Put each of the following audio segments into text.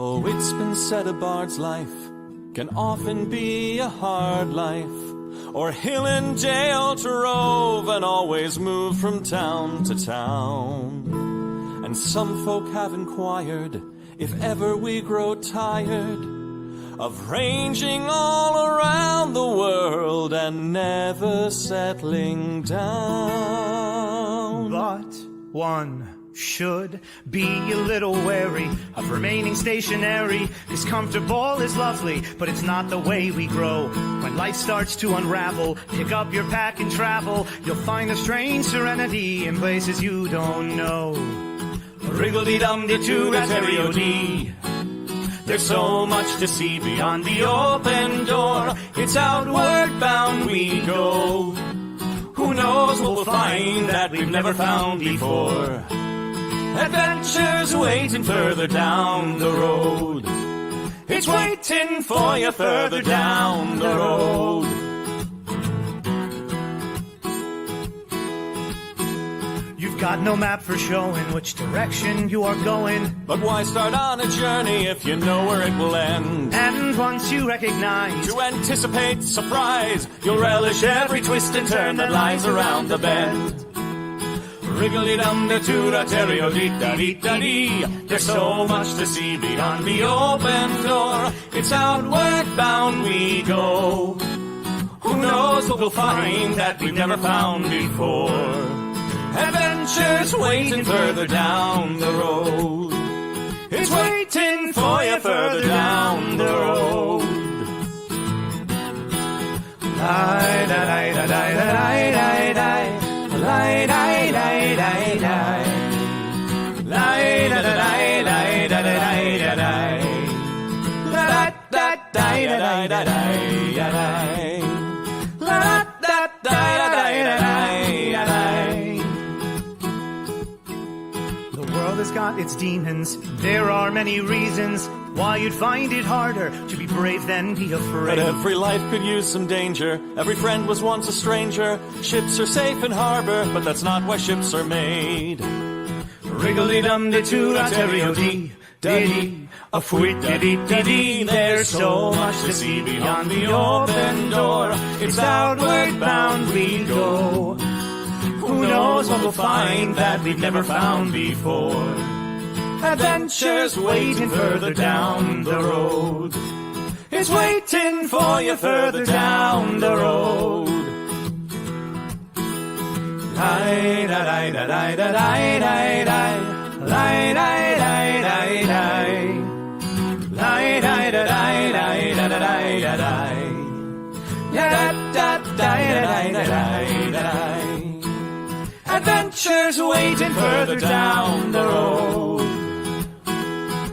Oh, it's been said a bard's life can often be a hard life, or hill and dale to rove and always move from town to town. And some folk have inquired if ever we grow tired of ranging all around the world and never settling down. But one should be a little wary of remaining stationary, 'cause comfortable is lovely, but it's not the way we grow. When life starts to unravel, pick up your pack and travel. You'll find a strange serenity in places you don't know. Wriggle-dee-dum-dee-doo-rat-terry-o-dee. There's so much to see beyond the open door. It's outward bound we go. Who knows what we'll find that we've never found before. Adventures waiting further down the road. It's waiting for you further down the road. You've got no map for showing which direction you are going. But why start on a journey if you know where it will end? And once you recognize, to anticipate surprise, you'll relish every twist and turn that lies around the bend. Wriggle-dee-dum-dee-doo-rat-terry-o-dee-da-dee-da-dee. There's so much to see beyond the open door. It's outward bound we go. Who knows what we'll find that we've never found before. Adventures waiting further down the road. It's waiting for you further down the road. Lie-da-lie-da-lie-da-lie-da-lie. Lie-da-lie-da-lie-da-lie. Lie-da-da-lie-da-lie-da-lie-da-lie. La-da-da-lie-da-lie-da-lie. La-da-da-lie-da-lie-da-lie. The world has got its demons. There are many reasons why you'd find it harder to be brave than be afraid. But every life could use some danger. Every friend was once a stranger. Ships are safe in harbor, but that's not why ships are made. Wriggle-dee-dum-dee-doo-rat-terry-o-dee. Dee-dee, a fwit-dee-dee-dee-dee. There's so much to see beyond the open door. It's outward bound we go. Who knows what we'll find that we've never found before. Adventures waiting further down the road. It's waiting for you further down the road. Lie-da-lie-da-lie-da-lie-da-lie. Lie-da-lie-da-lie-da-lie. Lie-da-lie-da-lie-da-lie-da-lie. Da-da-da-da-da-da-da-da-da. Adventures waiting further down the road.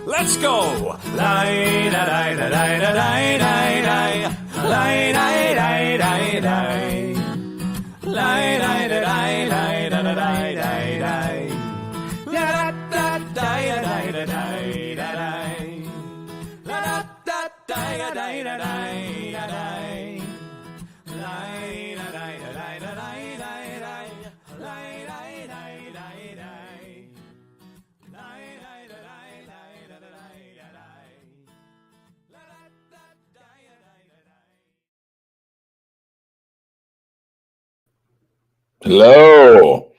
Let's go! Lie-da-lie-da-lie-da-lie-da-lie. Lie-da-lie-da-lie-da-lie. Lie-da-lie-da-lie-da-lie-da-lie. La-da-da-da-da-da-da-da-da. La-da-da-da-da-da-da-da. Hello.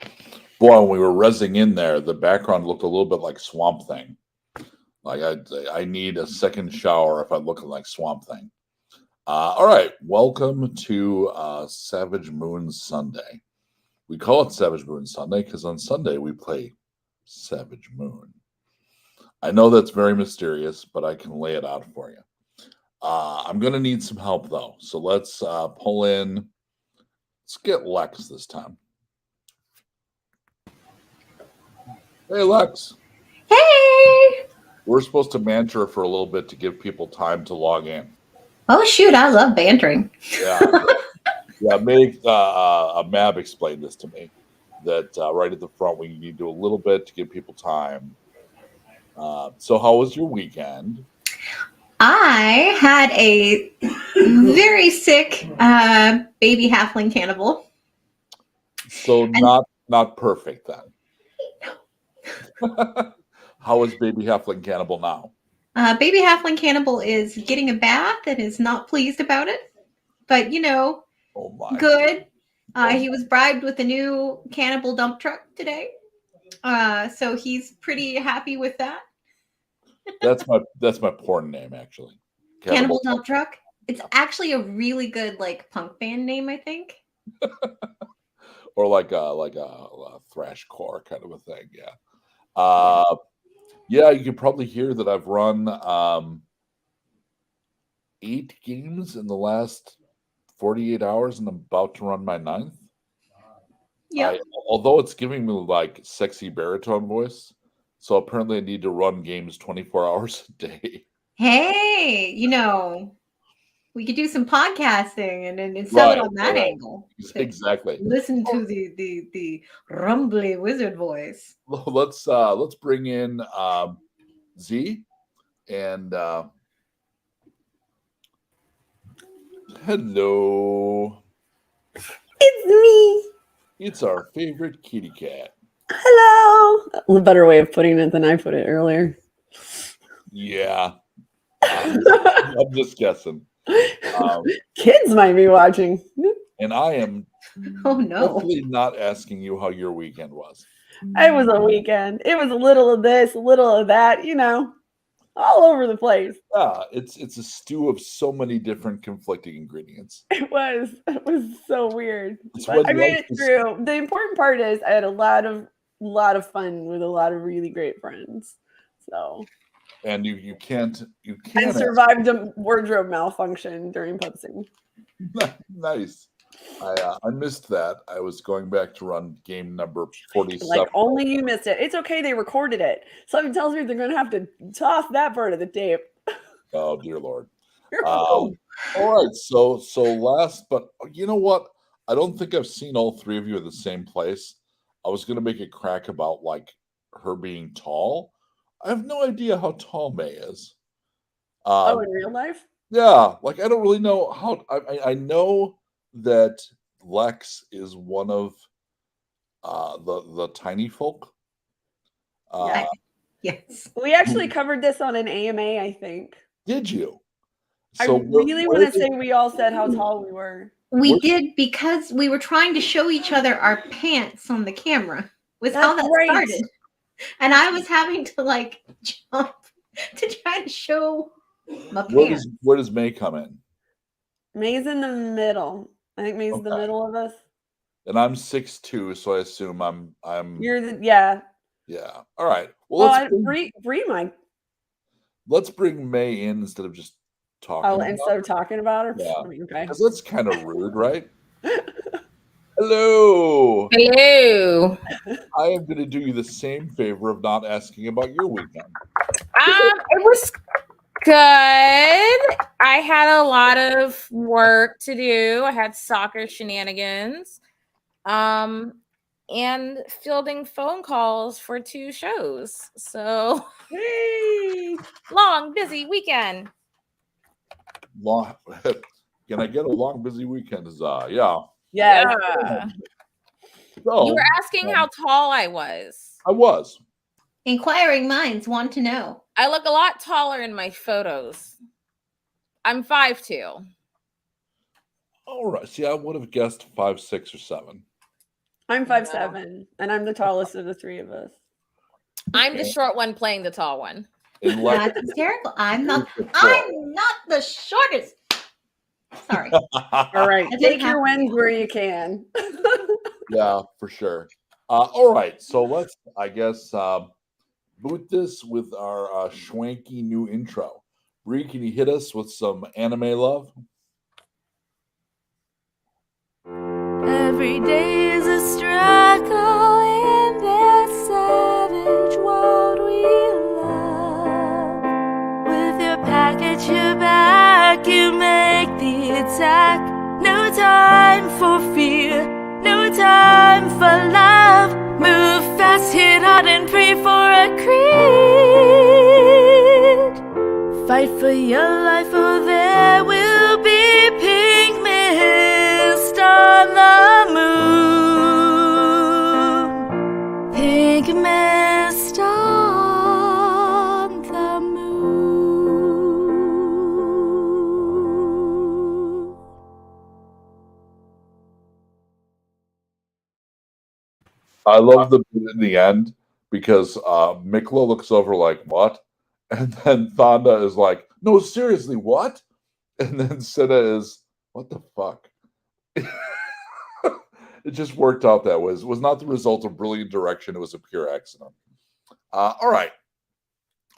Boy, when we were rezzing in there, the background looked a little bit like Swamp Thing. Like I need a second shower if I look like Swamp Thing. All right, welcome to Savage Moon Sunday. We call it Savage Moon Sunday because on Sunday we play Savage Moon. I know that's very mysterious, but I can lay it out for you. I'm going to need some help though, so let's pull in. Let's get Lex this time. Hey, Lex. Hey! We're supposed to banter for a little bit to give people time to log in. Oh, shoot. I love bantering. Yeah. Yeah, Mab explained this to me, that right at the front, we need to do a little bit to give people time. So how was your weekend? I had a very sick baby halfling cannibal. So not perfect then. How is baby halfling cannibal now? Baby Halfling Cannibal is getting a bath and is not pleased about it. But, Oh my. good. He was bribed with a new cannibal dump truck today. So he's pretty happy with that. That's my porn name, actually. Cannibal Dump Truck. It's actually a really good punk band name, I think. Or like a thrash core kind of a thing. Yeah. Yeah, you can probably hear that I've run 8 games in the last 48 hours, and I'm about to run my 9th. Yeah. Although it's giving me sexy baritone voice, so apparently I need to run games 24 hours a day. Hey, we could do some podcasting and sell it on that angle. Exactly. Listen to the rumbly wizard voice. Let's bring in Z and hello. It's me. It's our favorite kitty cat. Hello. A better way of putting it than I put it earlier. Yeah. I'm just guessing. Kids might be watching. And I am hopefully not asking you how your weekend was. It was a weekend. It was a little of this, a little of that, all over the place. Yeah, it's a stew of so many different conflicting ingredients. It was so weird. But I made it through. The important part is I had a lot of fun with a lot of really great friends. So. And you can't. And survived a wardrobe malfunction during pubsing. Nice. I missed that. I was going back to run game number 47. Like only you missed it. It's okay. They recorded it. Something tells me they're going to have to toss that part of the tape. Oh dear Lord. All right. So last, but you know what? I don't think I've seen all 3 of you at the same place. I was going to make a crack about her being tall. I have no idea how tall May is. In real life? Yeah, I don't really know how. I know that Lex is one of the tiny folk. Yes, we actually covered this on an AMA. I think. Did you? So I really want to say we all said how tall we were. We did because we were trying to show each other our pants on the camera. Was how that started. And I was having to jump to try to show my pants. Where does May come in? May's in the middle. I think May's the middle of us. And I'm 6'2", so I assume I'm. You're Yeah. All right. Well, let's bring May in instead of just talking. Oh, instead of talking about her. Yeah. Okay. Because that's kind of rude, right? Hello. Hello. I am going to do you the same favor of not asking about your weekend. It was good. I had a lot of work to do. I had soccer shenanigans, and fielding phone calls for 2 shows. So, long, busy weekend. Can I get a long, busy weekend? Yeah. Yeah. So, you were asking how tall I was. I was. Inquiring minds want to know. I look a lot taller in my photos. I'm 5'2". All right. See, I would have guessed 5'6" or 7. I'm 5'7", and I'm the tallest of the 3 of us. I'm the short one playing the tall one. That's hysterical. I'm not the shortest. Sorry. All right. Take your wins where you can. Yeah, for sure. All right. So let's, I guess, boot this with our schwanky new intro. Bree, can you hit us with some anime love? Every day is a struggle in this savage world we love. With your package, your back, you make the attack. No time for fear, no time for love. Move fast, hit hard, and pray for a creed. Fight for your life, or there will be pink mist on the moon. Pink mist on the moon. I love the bit in the end because Mikla looks over like, what? And then Thonda is like, no, seriously, what? And then Cinna is, what the fuck? It just worked out that way. It was not the result of brilliant direction. It was a pure accident. All right.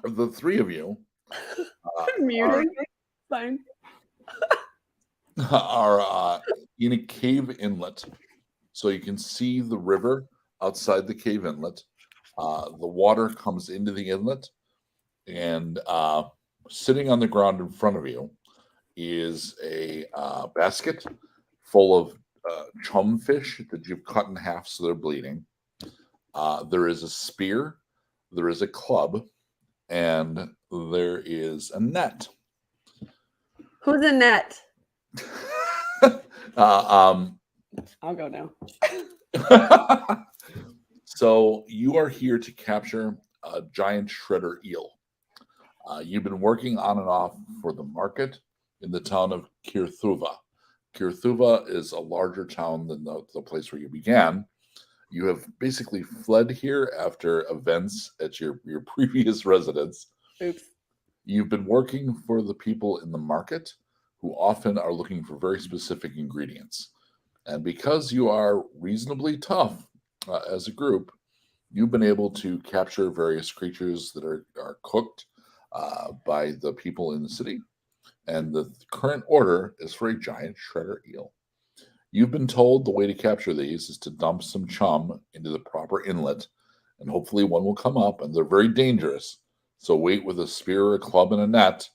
The three of you Fine. are in a cave inlet. So you can see the river outside the cave inlet. The water comes into the inlet. And sitting on the ground in front of you is a basket full of chum fish that you've cut in half so they're bleeding. There is a spear, there is a club, and there is a net. Who's a net? I'll go now. So you are here to capture a giant shredder eel. You've been working on and off for the market in the town of Kirthuva. Kirthuva is a larger town than the place where you began. You have basically fled here after events at your previous residence. Oops. You've been working for the people in the market who often are looking for very specific ingredients. And because you are reasonably tough as a group, you've been able to capture various creatures that are cooked by the people in the city. And the current order is for a giant shredder eel. You've been told the way to capture these is to dump some chum into the proper inlet, and hopefully one will come up, and they're very dangerous. So wait with a spear or a club and a net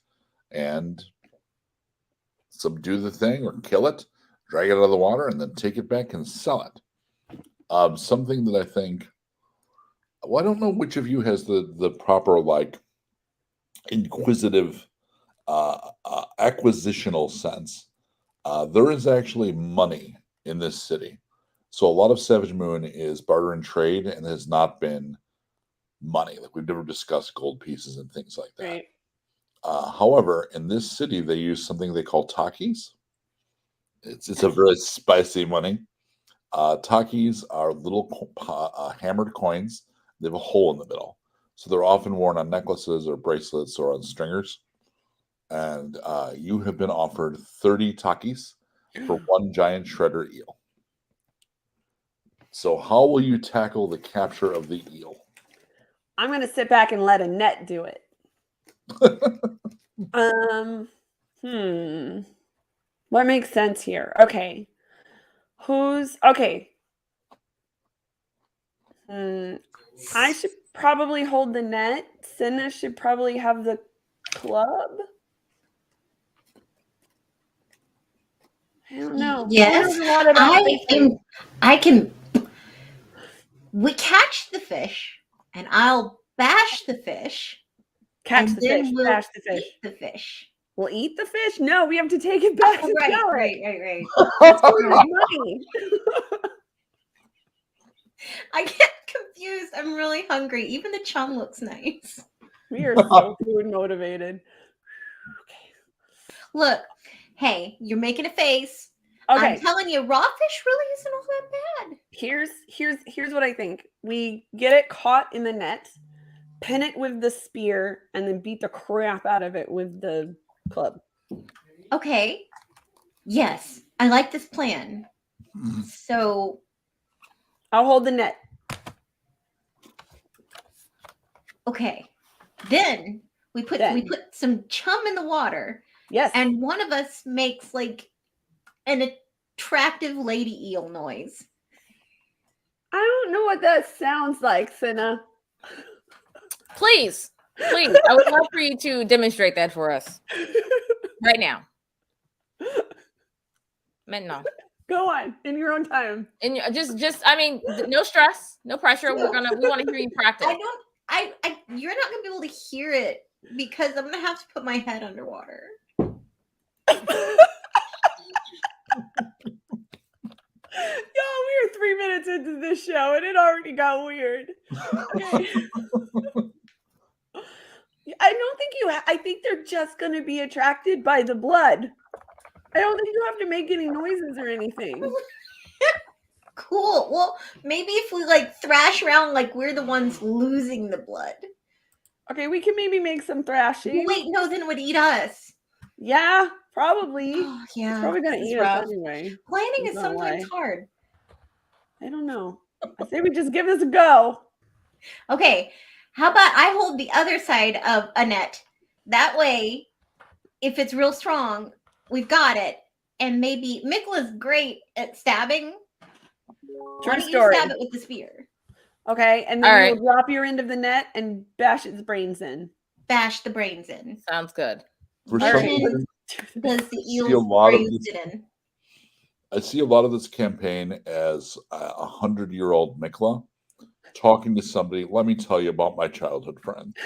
and subdue the thing or kill it, drag it out of the water, and then take it back and sell it. Something that I think, well, I don't know which of you has the proper, like, inquisitive acquisitional sense. There is actually money in this city. So a lot of Savage Moon is barter and trade and has not been money. Like, we've never discussed gold pieces and things like that. Right. However, in this city, they use something they call takis. It's a very spicy money. Takis are little hammered coins. They have a hole in the middle. So they're often worn on necklaces or bracelets or on stringers. And you have been offered 30 takis for one giant shredder eel. So how will you tackle the capture of the eel? I'm going to sit back and let a net do it. What makes sense here? Okay. Okay. I should probably hold the net. Cinna should probably have the club. I don't know. Yes, we catch the fish, and I'll bash the fish. Bash the fish. Eat the fish. We'll eat the fish? No, we have to take it back. Right. Money. I get confused. I'm really hungry. Even the chum looks nice. We are so food motivated. Okay. Look, hey, you're making a face. Okay. I'm telling you, raw fish really isn't all that bad. Here's what I think. We get it caught in the net, pin it with the spear, and then beat the crap out of it with the club. Okay. Yes, I like this plan. So I'll hold the net. Okay. Then we put some chum in the water. Yes. And one of us makes like an attractive lady eel noise. I don't know what that sounds like, Cinna. Please. I would love for you to demonstrate that for us right now. No. Go on in your own time. And I mean, no stress, no pressure. We want to hear you practice. You're not gonna be able to hear it because I'm gonna have to put my head underwater. Y'all, we are 3 minutes into this show and it already got weird. Okay. I think they're just going to be attracted by the blood. I don't think you have to make any noises or anything. Cool. Well, maybe if we like thrash around like we're the ones losing the blood. Okay, we can maybe make some thrashing. Wait, no, then it would eat us. Yeah, probably. Oh, yeah. It's probably gonna this is eat rough. us anyway. Planning is No sometimes way. hard. I don't know. I say we just give this a go. Okay. How about I hold the other side of Annette? That way, if it's real strong, we've got it. And maybe Mikla's great at stabbing. Why True don't you story. stab it with the spear? Okay, and then All you'll drop your end of the net and bash its brains in. Bash the brains in. Sounds good. For All some right. reason, Does the see a eel lot of brains this- it in? I see a lot of this campaign as a 100-year-old Mikla talking to somebody. Let me tell you about my childhood friend.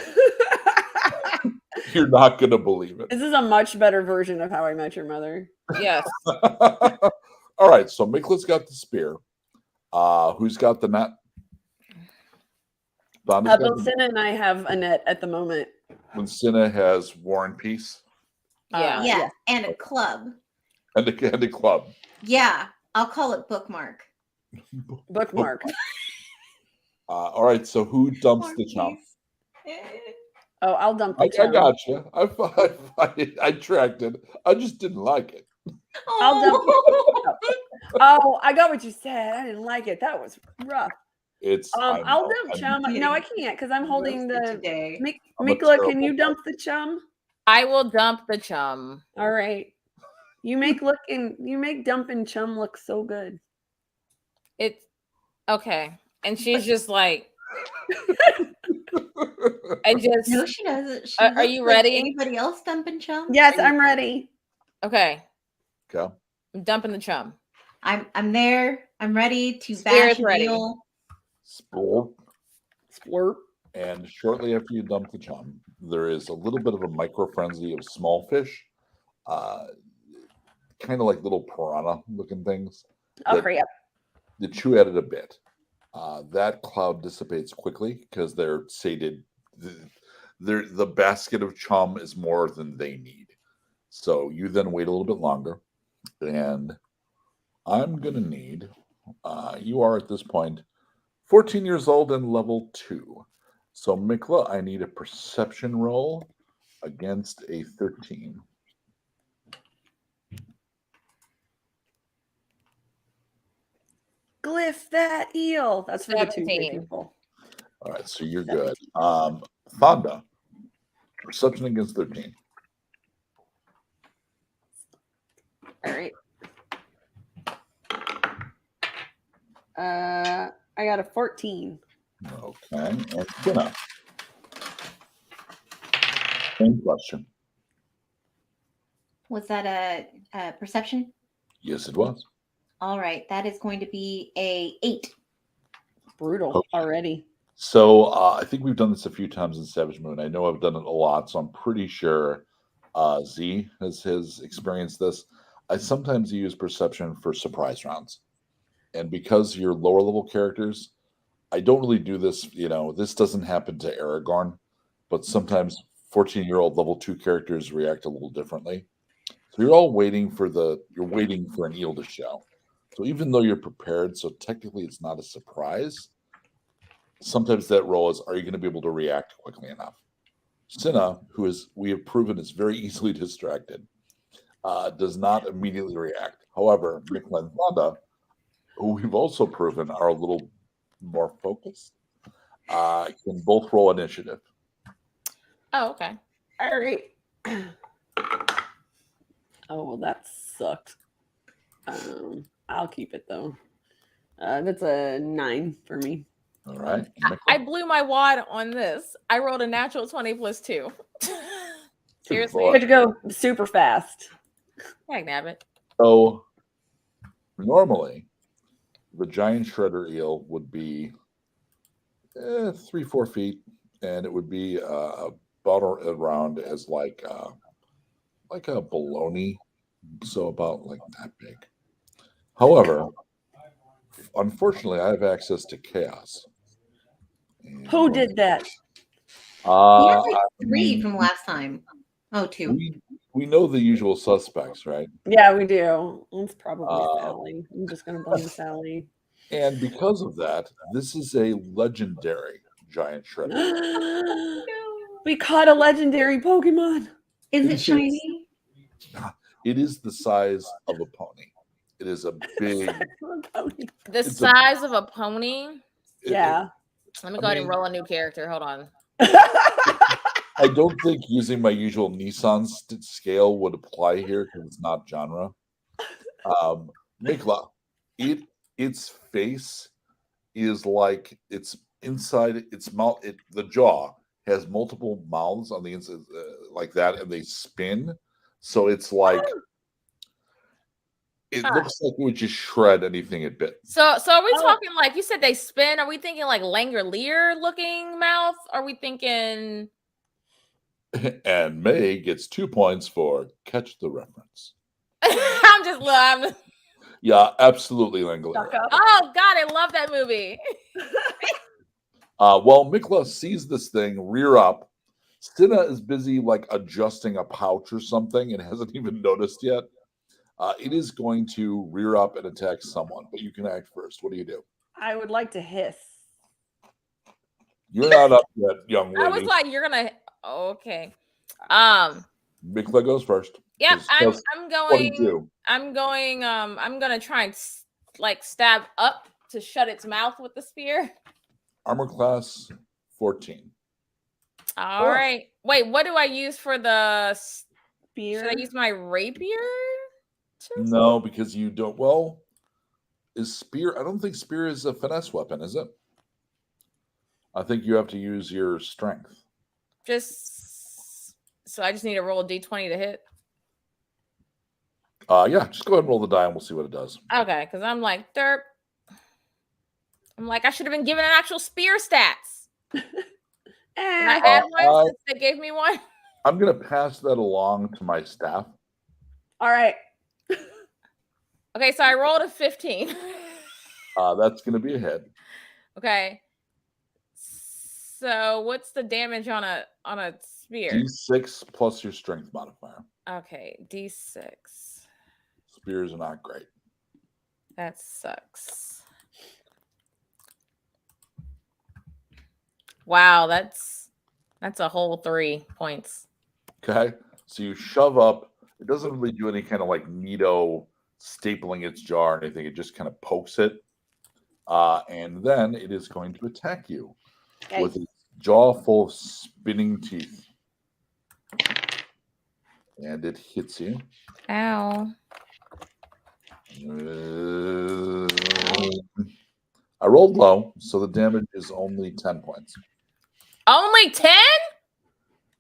You're not going to believe it. This is a much better version of How I Met Your Mother. Yes. All right, so Mikla's got the spear. Who's got the net? Donna's got Bill the- Cinna and I have a net at the moment. when Cinna has War and Peace Yeah. Yeah, and a club. and a club. Yeah, I'll call it bookmark. Bookmark. All right, so who dumps the chump? Oh, I'll dump the I chum. got you. I tracked it. I just didn't like it. I'll dump. Oh, I got what you said. I didn't like it. That was rough. It's. I I'll know, dump I'm- chum. No, I can't because I'm holding the. today. I'm a Mikla, can you terrible dump the chum? I will dump the chum. All right. You make dumping chum look so good. It's okay. And she's just like, I just, No, she doesn't. She Are looks you like ready? Anybody else dumping chum? Yes, I'm ready. okay. Okay. I'm dumping the chum. I'm there. I'm ready to Spear bash is ready. eel. Splorp. Splurp. And shortly after you dump the chum, there is a little bit of a micro frenzy of small fish, kind of like little piranha looking things. Oh, that- crap. that chew at it a bit. That cloud dissipates quickly because they're sated. The basket of chum is more than they need. So you then wait a little bit longer, and I'm gonna need. You are at this point 14 years old and level 2. So Mikla, I need a perception roll against a 13. Glyph that eel. That's for the 2 17. people. All right, so you're good. Fonda, perception against 13. All right. I got a 14. Okay, and Tina. Same question. Was that a perception? Yes, it was. All right, that is going to be a 8. Brutal Okay. already. So I think we've done this a few times in Savage Moon. I know I've done it a lot, so I'm pretty sure Z has experienced this. I sometimes use perception for surprise rounds. And because you're lower level characters, I don't really do this. This doesn't happen to Aragorn, but sometimes 14-year-old level 2 characters react a little differently. So you're all waiting for an eel to show. So even though you're prepared, so technically it's not a surprise. Sometimes that roll is, are you going to be able to react quickly enough? Cinna, we have proven is very easily distracted, does not immediately react. However, Mikla and Fonda, who we've also proven are a little more focused, can both roll initiative. Oh, okay. All right. Oh, well, that sucked. I'll keep it though. That's a 9 for me. All right. I blew my wad on this. I rolled a natural 20 plus 2. Seriously. boy. Good to go super fast. Heck, nabbit. So normally, the giant shredder eel would be 3-4 feet, and it would be about around as like a baloney, so about like that big. However, unfortunately, I have access to chaos. Who did that? He had like I 3 mean, from last time. Oh, 2. we know the usual suspects, right? Yeah, we do. It's probably Uh, Sally. I'm just gonna blame Sally. And because of that, this is a legendary giant shredder. We caught a legendary Pokemon. Is it shiny? It is the size of a pony. It is a big. The size of a pony? Yeah. Let me go ahead and roll a new character. Hold on. I don't think using my usual Nissan scale would apply here because it's not genre. Mikla, its face is like it's inside its mouth. The jaw has multiple mouths on the inside like that, and they spin. So it's like it looks like it would just shred anything it bit. So are we talking like you said they spin? Are we thinking like Langolier looking mouth? Are we thinking? And May gets 2 points for catch the reference. I'm Yeah, absolutely, Langolier. Oh God, I love that movie. Well, Mikla sees this thing rear up. Cinna is busy like adjusting a pouch or something and hasn't even noticed yet. It is going to rear up and attack someone, but you can act first. What do you do? I would like to hiss. You're not up yet, young lady. I was like, you're gonna. Okay. Mikla goes first. Yep, I'm going. 22. I'm going. I'm gonna try and like stab up to shut its mouth with the spear. Armor class 14. All right. Wait, what do I use for the spear? Should I use my rapier? No, because you don't. Well, is spear? I don't think spear is a finesse weapon, is it? I think you have to use your strength. So I just need to roll a d20 to hit. Yeah, just go ahead and roll the die and we'll see what it does. Okay, because I'm like, derp. I'm like, I should have been given an actual spear stats. Can I add one since they gave me one? I'm gonna pass that along to my staff. All right. Okay, so I rolled a 15. That's gonna be a hit. Okay. So what's the damage on a spear? D6 plus your strength modifier. Okay, D6. Spears are not great. That sucks. Wow, that's a whole 3 points. Okay, so you shove up. It doesn't really do any kind of like neato stapling its jaw or anything. It just kind of pokes it, and then it is going to attack you with its jaw full of spinning teeth, and it hits you. Ow! I rolled low, so the damage is only 10 points. Only 10?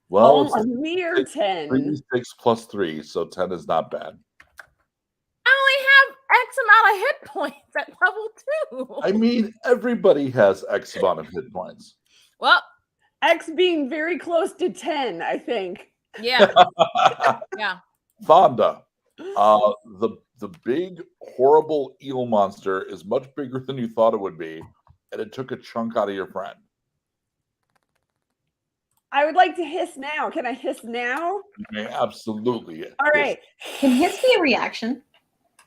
Well, a mere 10. 3d6 plus 3, so 10 is not bad. I only have X amount of hit points at level 2. I mean, everybody has X amount of hit points. Well, X being very close to 10, I think. Yeah. Yeah. Fonda, the big, horrible eel monster is much bigger than you thought it would be, and it took a chunk out of your friend. I would like to hiss now. Can I hiss now? You may absolutely. All right. Can hiss be a reaction?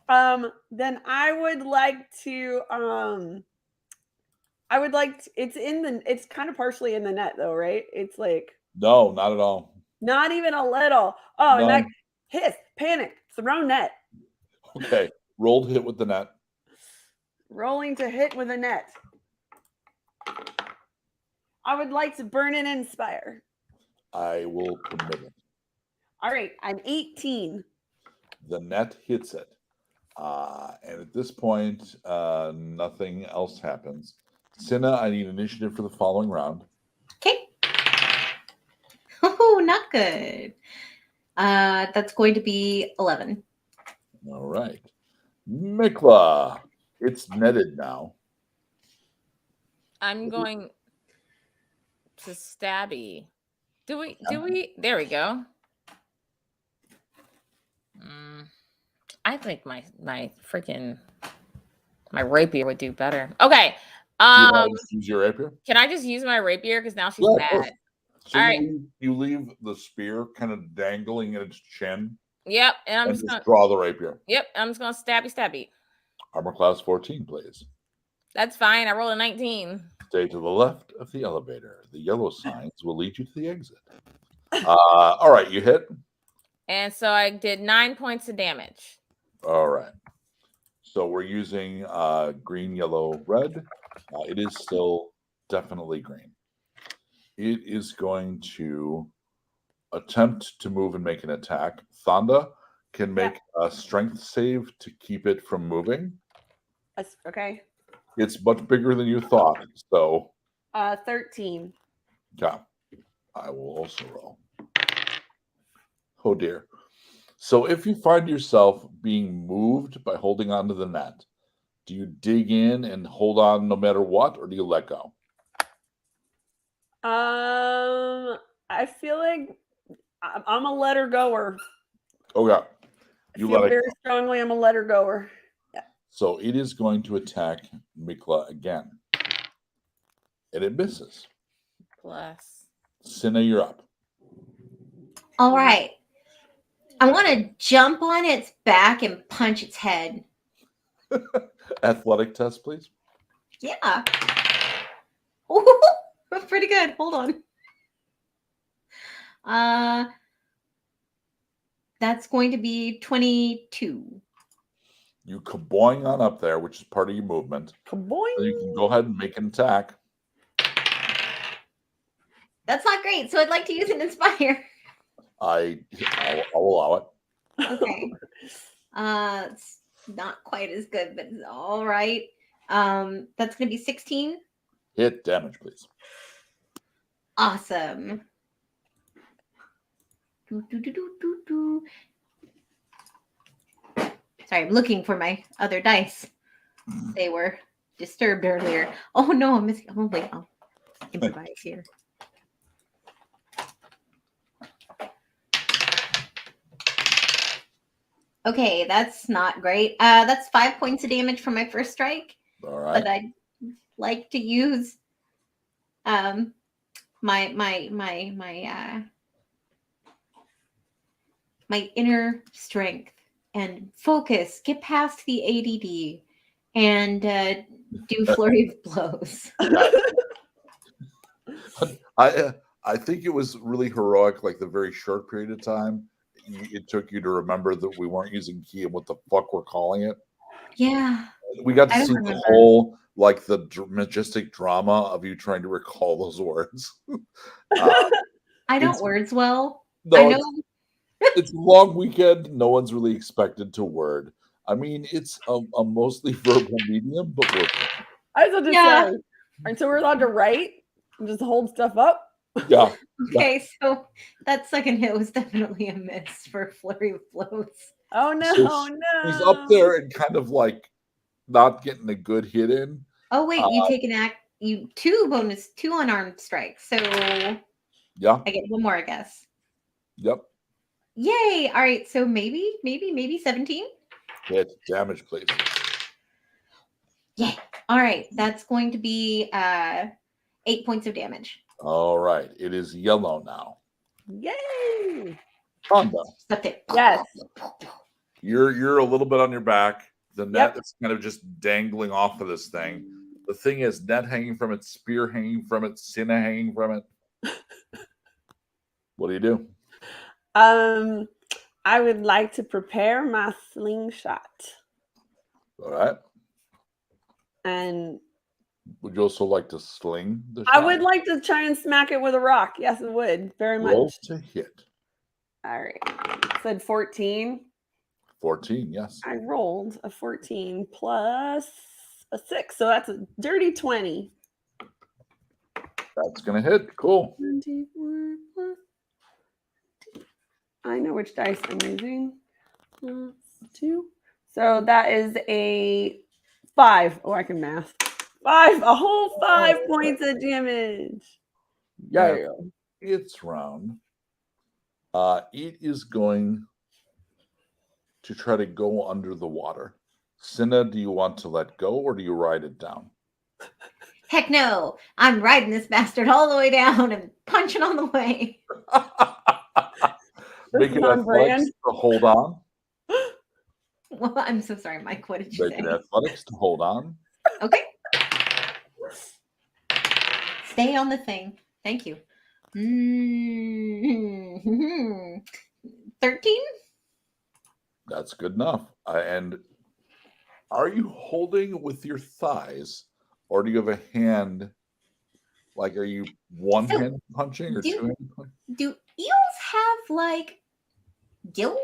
Then I would like to. It's kind of partially in the net though, right? It's like No, not at all. Not even a little. Oh, None. and hiss, panic, throw net. Okay, rolled hit with the net. Rolling to hit with a net. I would like to burn and inspire. I will permit it. All right, I'm 18. The net hits it. And at this point, nothing else happens. Cinna, I need initiative for the following round. Okay. Oh, not good. That's going to be 11. All right. Mikla, it's netted now. I'm going to stabby. Do we? There we go. I think my rapier would do better. Okay. Use your rapier? Can I just use my rapier because now she's mad? So all right. You leave the spear kind of dangling in its chin. Yep, and I'm just gonna draw the rapier. Yep, I'm just gonna stabby. Armor class 14, please. That's fine. I rolled a 19. Stay to the left of the elevator. The yellow signs will lead you to the exit. All right, you hit. And so I did 9 points of damage. All right. So we're using green, yellow, red. It is still definitely green. It is going to attempt to move and make an attack. Thonda can make a strength save to keep it from moving. Okay. It's much bigger than you thought. So 13. yeah, I will also roll. Oh dear. So if you find yourself being moved by holding onto the net, do you dig in and hold on no matter what, or do you let go? I feel like I'm a let her goer. Oh yeah. I feel very strongly I'm a let her goer. Yeah. So it is going to attack Mikla again. And it misses. Plus. Cinna, you're up. All right. I want to jump on its back and punch its head. Athletic test, please. Yeah. Ooh, that's pretty good. Hold on. That's going to be 22. You kaboing on up there, which is part of your movement. Kaboing. So you can go ahead and make an attack. That's not great, so I'd like to use an inspire. I'll allow it. Okay. It's not quite as good, but it's all right. That's going to be 16. Hit damage, please. Awesome. Sorry, I'm looking for my other dice. They were disturbed earlier. Oh no, I'm missing. Oh wait, I'll improvise here. Okay, that's not great. That's 5 points of damage from my first strike. All right. But I'd like to use my inner strength and focus, get past the ADD, and do flurry of blows. I think it was really heroic, like the very short period of time it took you to remember that we weren't using key and what the fuck we're calling it. Yeah. We got to see the whole, like, the majestic drama of you trying to recall those words. I don't words well. No, I know. It's a long weekend. No one's really expected to word. I mean, it's a mostly verbal medium, but we're. I was about to say. And so we're allowed to write and just hold stuff up? Yeah. Okay, so that second hit was definitely a miss for flurry of blows. Oh no, so no. He's up there and kind of like not getting a good hit in. Oh wait, you take an two unarmed strikes. So yeah. I get one more, I guess. Yep. Yay! All right, so maybe 17. Hit damage, please. Yeah. All right, that's going to be 8 points of damage. All right, it is yellow now. Yay! Honda. Yes. You're a little bit on your back. The net is kind of just dangling off of this thing. The thing is, net hanging from it, spear hanging from it, Cinna hanging from it. What do you do? I would like to prepare my slingshot. All right. And would you also like to sling the shot? I would like to try and smack it with a rock. Yes, I would. Very much. Roll to hit. All right. Said 14. 14, yes. I rolled a 14 plus a 6. So that's a dirty 20. That's going to hit. Cool. 24 plus. I know which dice I'm using. 2. So that is a 5. Oh, I can math. 5. A whole 5 points of damage. Yeah. It's round. It is going to try to go under the water. Cinna, do you want to let go or do you ride it down? Heck no. I'm riding this bastard all the way down and punching on the way. Make an athletics to hold on. Well, I'm so sorry, Mike. What did you say? Make an athletics to hold on. Okay. Stay on the thing. Thank you. 13? That's good enough. And are you holding with your thighs, or do you have a hand? Like, are you one hand punching or do- two hand punching? Do eels have like gills?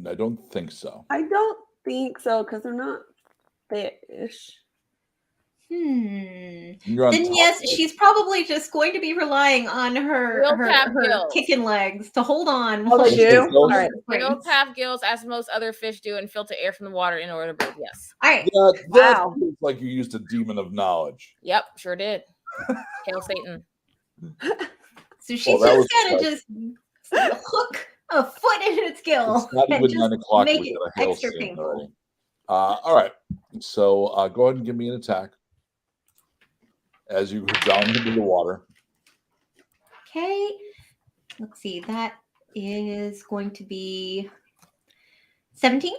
I don't think so. I don't think so because they're not fish. You're on Then top yes, of it. she's probably just going to be relying on her Eels have her gills. kicking legs to hold on. Oh, while they she do? goes All over right. the springs. Eels have gills, as most other fish do, and filter air from the water in order to breathe. Yes. All right. That Wow. feels like you used a demon of knowledge. Yep, sure did. Hail Satan. So she's that just was gonna like- just hook a foot in its gill It's not and even just 9 o'clock. make We it got a hail extra scene painful. already. All right. So go ahead and give me an attack as you go down into the water. Okay. Let's see. That is going to be 17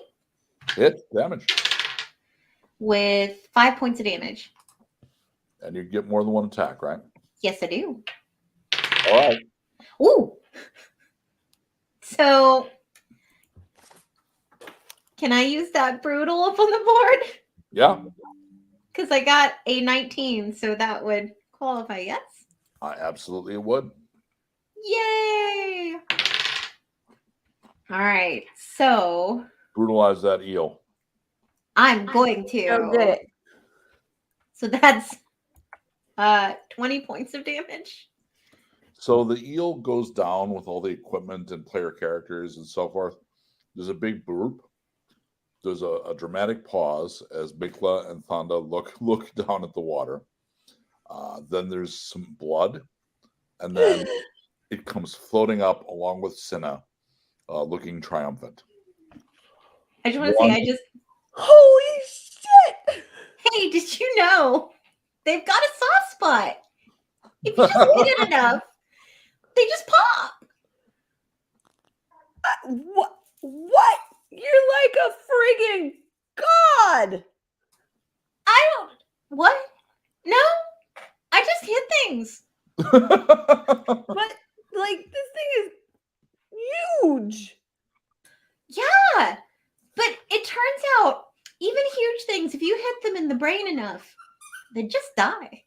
Hit damage. with 5 points of damage. And you get more than one attack, right? Yes, I do. All right. Ooh. So can I use that brutal up on the board? Yeah, Because I got a 19, so that would qualify, yes? I absolutely would. Yay! All right, so Brutalize that eel. I'm going to. Go get it. So that's 20 points of damage. So the eel goes down with all the equipment and player characters and so forth. There's a big bloop. There's a dramatic pause as Mikla and Thanda look down at the water. Then there's some blood, and then it comes floating up along with Cinna, looking triumphant. I just want to say, I just. Holy shit! Hey, did you know they've got a soft spot? If you just hit it enough, they just pop. What? What? You're like a friggin' god! I don't. What? No, I just hit things. But like this thing is huge. Yeah, but it turns out even huge things, if you hit them in the brain enough, they just die.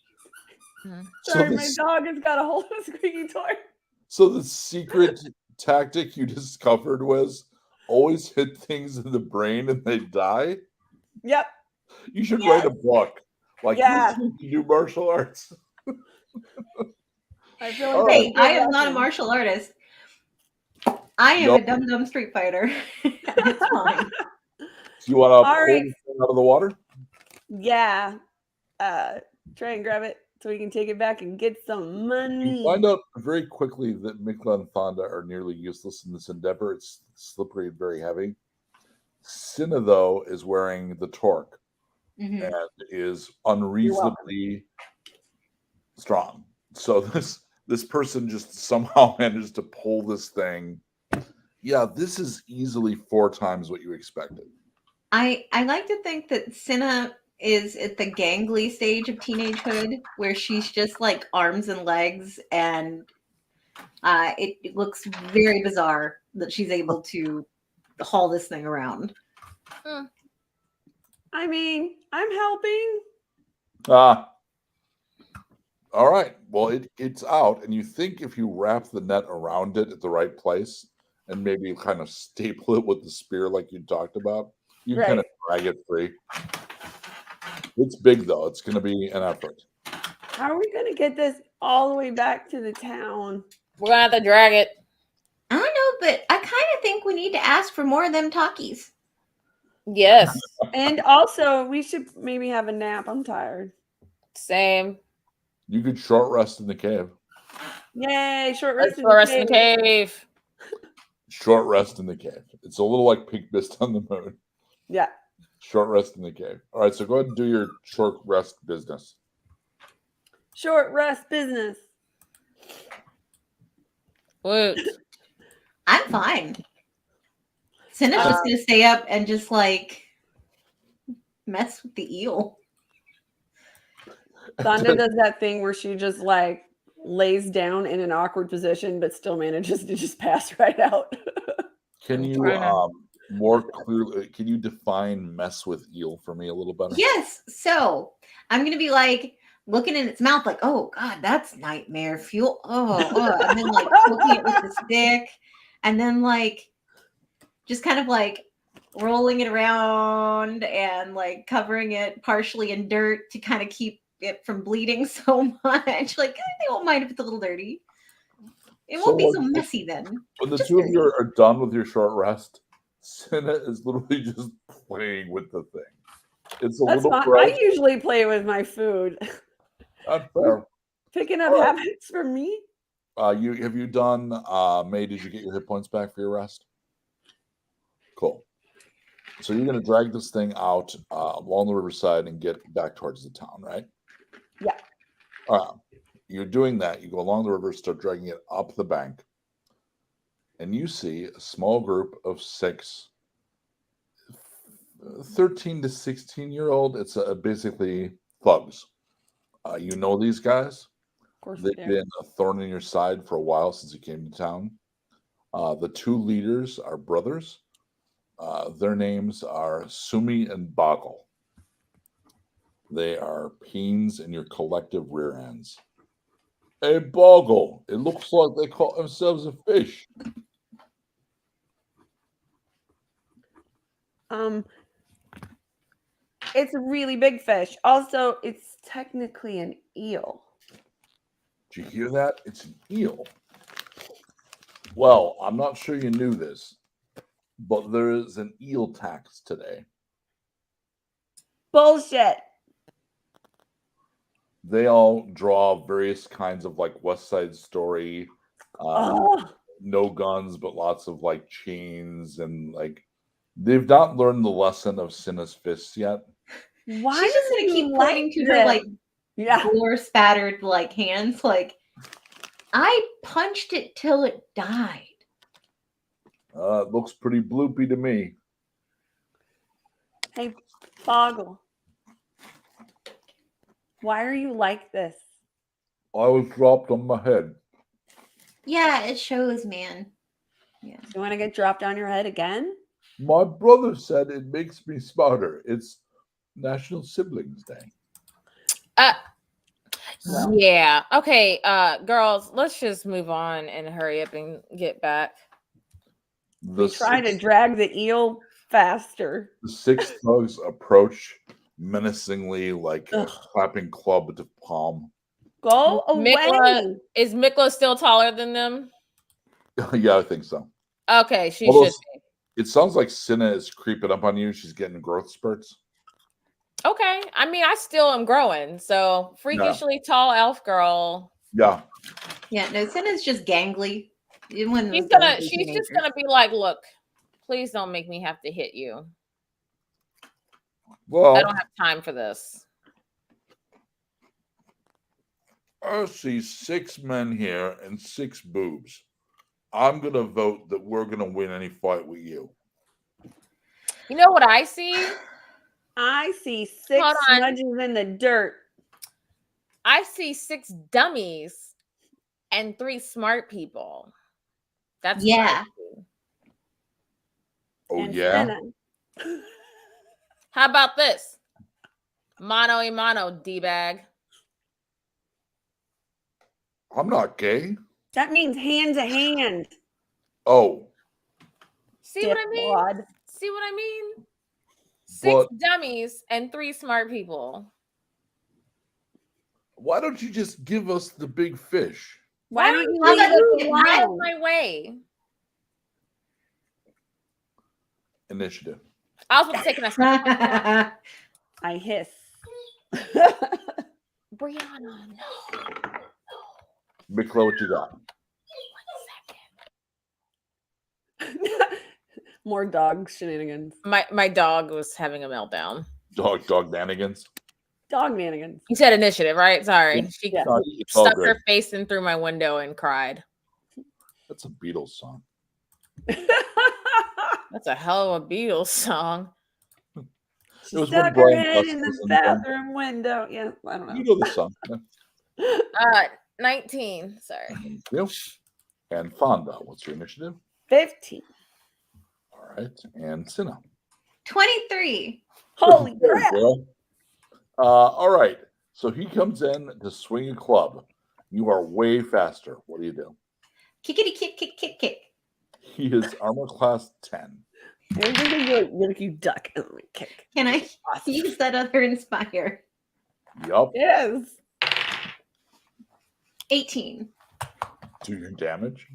Sorry, my this- dog has got a hold of the squeaky toy. So the secret tactic you discovered was always hit things in the brain and they die? Yep. You should Yes. write a book. Like, Yeah. you do martial arts. I feel All like Hey, that's a I good am not a lesson. martial artist. I am Nope. a dum-dum street fighter. It's fine. Do you want to All pull right. this thing out of the water? Yeah. Try and grab it so we can take it back and get some money. You find out very quickly that Mikla and Thanda are nearly useless in this endeavor. It's slippery and very heavy. Cinna, though, is wearing the torque Mhm. and is unreasonably strong. So this person just somehow managed to pull this thing. Yeah, this is easily 4 times what you expected. I like to think that Cinna is at the gangly stage of teenagehood where she's just like arms and legs, and it looks very bizarre that she's able to haul this thing around. I mean, I'm helping. All right. Well, it's out, and you think if you wrap the net around it at the right place and maybe kind of staple it with the spear like you talked about, you Right. kind of drag it free. It's big, though. It's going to be an effort. How are we gonna get this all the way back to the town? We're gonna have to drag it. I don't know, but I kind of think we need to ask for more of them talkies. Yes. And also, we should maybe have a nap. I'm tired. Same. You could short rest in the cave. Yay! Short rest. Let's go rest in the cave. Short rest in the cave. It's a little like Pink Mist on the Moon. Yeah. Short rest in the cave. All right, so go ahead and do your short rest business. Short rest business. Woot. I'm fine. Cinna's just gonna stay up and just like mess with the eel. Thonda does that thing where she just like lays down in an awkward position, but still manages to just pass right out. Can you trying to- more clearly? Can you define mess with eel for me a little better? Yes. So I'm gonna be like looking in its mouth, like, oh God, that's nightmare fuel. And then like poking it with the stick, and then like just kind of like rolling it around and like covering it partially in dirt to kind of keep it from bleeding so much. Like they won't mind if it's a little dirty. It So won't be so what- messy then. When the Just two of you dirty. are done with your short rest, Cinna is literally just playing with the thing. It's a That's little fine. I bread. usually play with my food. Not fair. Picking up habits for me. Have you done May? Did you get your hit points back for your rest? Cool. So you're gonna drag this thing out along the riverside and get back towards the town, right? Yeah. You're doing that. You go along the river, start dragging it up the bank, and you see a small group of 6 13 to 16-year-old. It's basically thugs. You know these guys. Of course, They've been a thorn in your side for a while since you came to town. The 2 leaders are brothers. Their names are Sumi and Boggle. They are pains in your collective rear ends. Hey, Boggle, it looks like they caught themselves a fish. It's a really big fish. Also, it's technically an eel. Did you hear that? It's an eel. Well, I'm not sure you knew this, but there is an eel tax today. Bullshit. They all draw various kinds of like West Side Story, Oh, no guns, but lots of like chains, and like they've not learned the lesson of Cinna's fists yet. why She's just do gonna you keep pointing to her this? like Yeah. gore spattered like hands. Like I punched it till it died. It looks pretty bloopy to me. Hey, Boggle. Why are you like this? I was dropped on my head. Yeah, it shows, man. Yeah. You want to get dropped on your head again? My brother said it makes me smarter. It's National Siblings Day. Yeah. Okay, girls, let's just move on and hurry up and get back. Try to drag the eel faster. The 6 thugs approach menacingly, like a Ugh. clapping club to palm. Go away. Is Mikla still taller than them? Yeah, I think so. Okay, she Although should be. It sounds like Cinna is creeping up on you. She's getting growth spurts. Okay. I mean, I still am growing. So freakishly tall elf girl. Yeah. Yeah, no, Cinna's just gangly. Even when She's those just teenagers. gonna be like, look, please don't make me have to hit you. I Well, don't have time for this. I see 6 men here and 6 boobs. I'm going to vote that we're going to win any fight with you. You know what I see? I see 6 Hold on. smudges in the dirt. I see 6 dummies and 3 smart people. That's what I Yeah. see. Oh, and yeah? Senna. How about this? Mano y mano, D-bag. I'm not gay. That means hand to hand. Oh, See what I mean? Dipwad. See what I mean? 6 But- dummies and 3 smart people. why don't you just give us the big fish? Why don't you How leave about us you Out of alone? my way. Initiative. I was taking a I hiss. Brianna, no. Mikla, what you got? 1 second. More dog shenanigans. My dog was having a meltdown. Dog nanigans. Dog manigans. You said initiative, right? Sorry. She Yeah. It's all stuck good. her face in through my window and cried. That's a Beatles song. That's a hell of a Beatles song. It was Stuck when her Brian head Blessed in the was in the band. bathroom window. Yeah, I don't You know. know the song. Yeah. 19. Sorry. Thank you. And Fonda, what's your initiative? 15. All right. And Cinna. 23. Holy There crap. you go. All right. So he comes in to swing a club. You are way faster. What do you do? Kickity kick, kick, kick, kick. He is armor class 10. You duck and then kick. Can I use that other inspire? Yup. Yes. 18. Do your damage.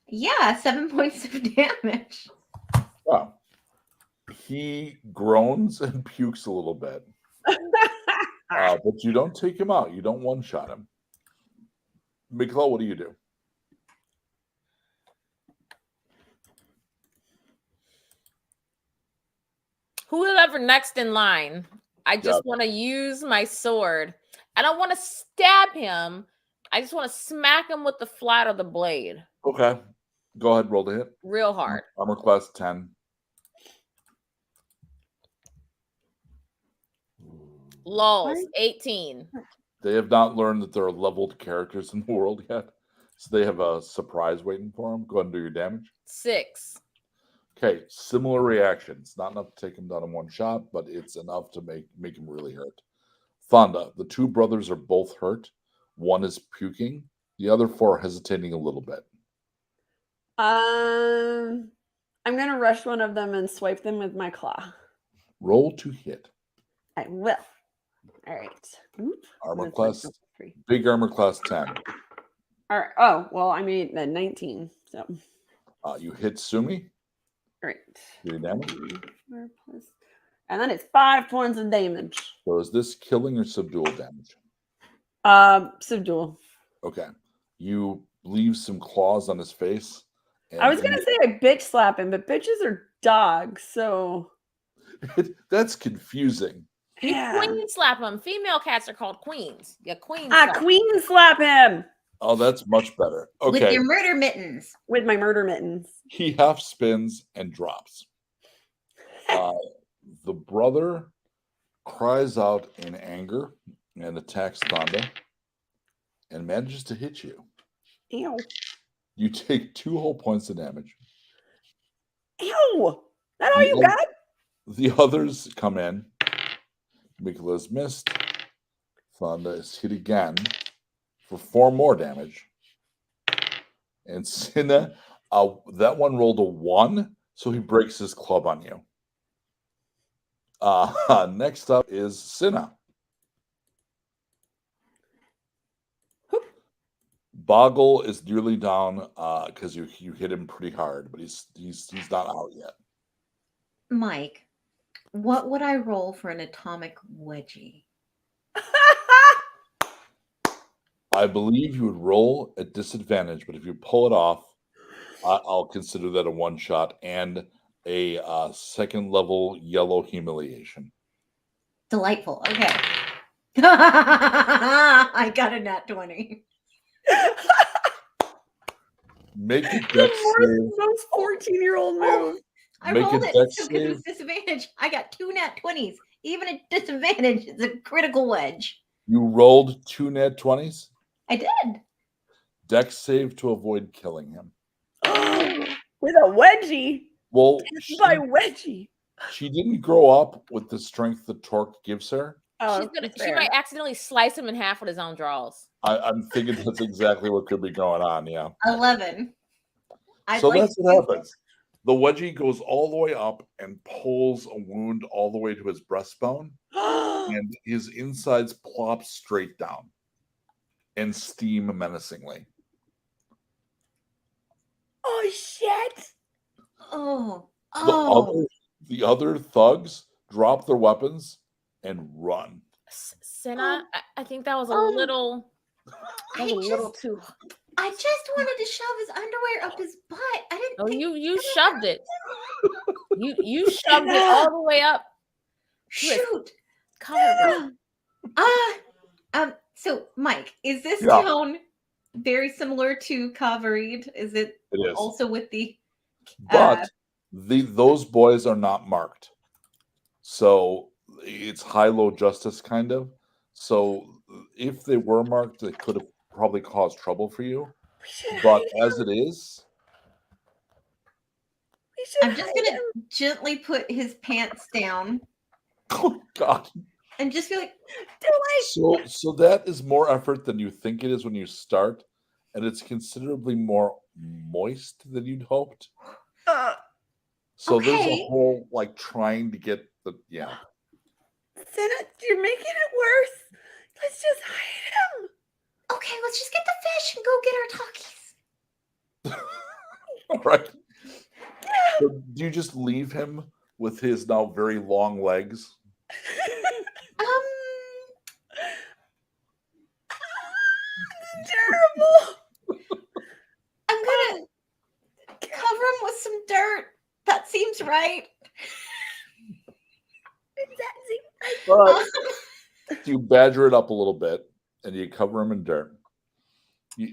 Yeah, 7 points of damage. Wow. He groans and pukes a little bit. But you don't take him out. You don't one-shot him. Mikla, what do you do? Whoever next in line, I just want to use my sword. I don't want to stab him. I just want to smack him with the flat of the blade. Okay. Go ahead, roll the hit. Real hard. Armor class 10. Lols, 18. They have not learned that there are leveled characters in the world yet. So they have a surprise waiting for them. Go ahead and do your damage. 6. Okay, similar reaction. It's not enough to take him down in one shot, but it's enough to make him really hurt. Fonda, the two brothers are both hurt. One is puking. The other four are hesitating a little bit. I'm gonna rush one of them and swipe them with my claw. Roll to hit. I will. All right. Oop. Armor That's class, like 3. big armor class 10. All right. Oh, well, I mean, 19. So, You hit Sumi. all right. Do your damage. 4 plus- And then it's 5 points of damage. So is this killing or subdual damage? Subdual. Okay. You leave some claws on his face. I was gonna say I bitch slap him, but bitches are dogs, so That's confusing. You yeah. queen slap him. Female cats are called queens. Yeah, queen. Ah, slap. queen slap him Oh, that's much better. With Okay. your murder mittens. with my murder mittens. He half spins and drops. The brother cries out in anger and attacks Thonda and manages to hit you. Ew. You take 2 whole points of damage. Ew. That all you got? The others come in. Mikola's missed. Thonda is hit again for 4 more damage. And Cinna, that one rolled a 1, so he breaks his club on you. Next up is Cinna. Boggle is nearly down because you hit him pretty hard, but he's not out yet. Mike, what would I roll for an atomic wedgie? I believe you would roll at disadvantage, but if you pull it off, I'll consider that a one shot and a second level yellow humiliation. Delightful. Okay. I got a nat 20. Make a The dex save. most 14-year-old move. I Make a rolled it dex so because it was disadvantage. I got 2 nat 20s. Even at disadvantage, it's a critical wedge. You rolled 2 nat 20s. I did. Dex save to avoid killing him. With a wedgie. Well, It's by wedgie. she didn't grow up with the strength the torque gives her. Oh, She fair. might accidentally slice him in half with his own draws. I'm thinking that's exactly what could be going on. Yeah. 11. I'd So like that's to what do happens. The wedgie goes all the way up and pulls a wound all the way to his breastbone, and his insides plop straight down and steam menacingly. Oh shit! Oh. The, Oh. the other thugs drop their weapons and run. Cinna, I think that was a Oh. little. That was a little too. I just wanted to shove his underwear up his butt. I didn't Oh, think you shoved it. You shoved it all the way up. shoot. Cover. So Mike, is this Yeah. town very similar to Kavarid? Is it It is. also with the But those boys are not marked. So it's high-low justice kind of. So if they were marked, they could have probably caused trouble for you. But as it is, I'm just gonna gently put his pants down oh God. and just be like, So that is more effort than you think it is when you start, and it's considerably more moist than you'd hoped. So there's a Okay. whole like trying to get the Senna, you're making it worse. Let's just hide him. okay, let's just get the fish and go get our talkies. All right. So do you just leave him with his now very long legs? Terrible. I'm gonna cover him with some dirt. That seems right. But you badger it up a little bit and you cover him in dirt.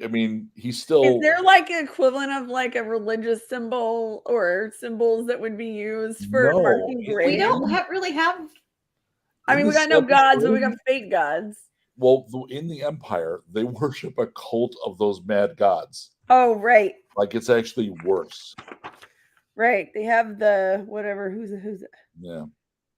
I mean, he's still. Is there like an equivalent of like a religious symbol or symbols that would be used for No. marking graves? We don't really have. I mean, in we the got no gods, but we got Seven fake gods. Well, in the Empire, they worship a cult of those mad gods. Oh, right. Like it's actually worse. Right. They have the whatever. Who's it? Yeah.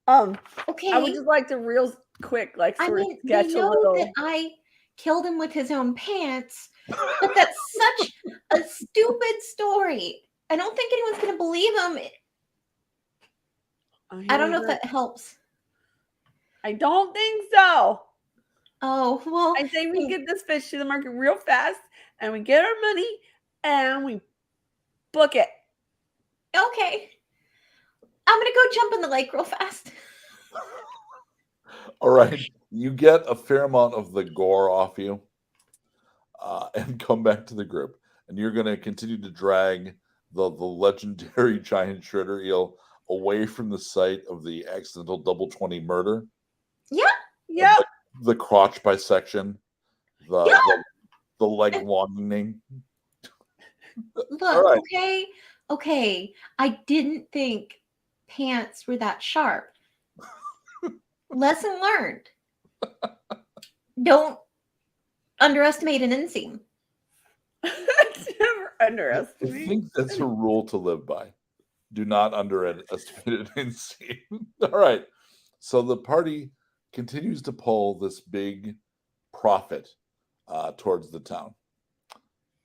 Okay. I would just like to real quick, like I sort of mean, sketch they a know little. that I killed him with his own pants, but that's such a stupid story. I don't think anyone's going to believe him. I don't know if that helps. I don't think so. Oh, well. I say we get this fish to the market real fast and we get our money and we book it. Okay. I'm going to go jump in the lake real fast. All right. You get a fair amount of the gore off you and come back to the group. And you're going to continue to drag the legendary giant shredder eel away from the site of the accidental double 20 murder. Yeah. Yep. The crotch bisection. The leg longing. Look, right. okay. I didn't think pants were that sharp. Lesson learned. Don't underestimate an inseam. Never I underestimate. think that's a rule to live by. Do not underestimate an inseam. All right. So the party continues to pull this big profit towards the town.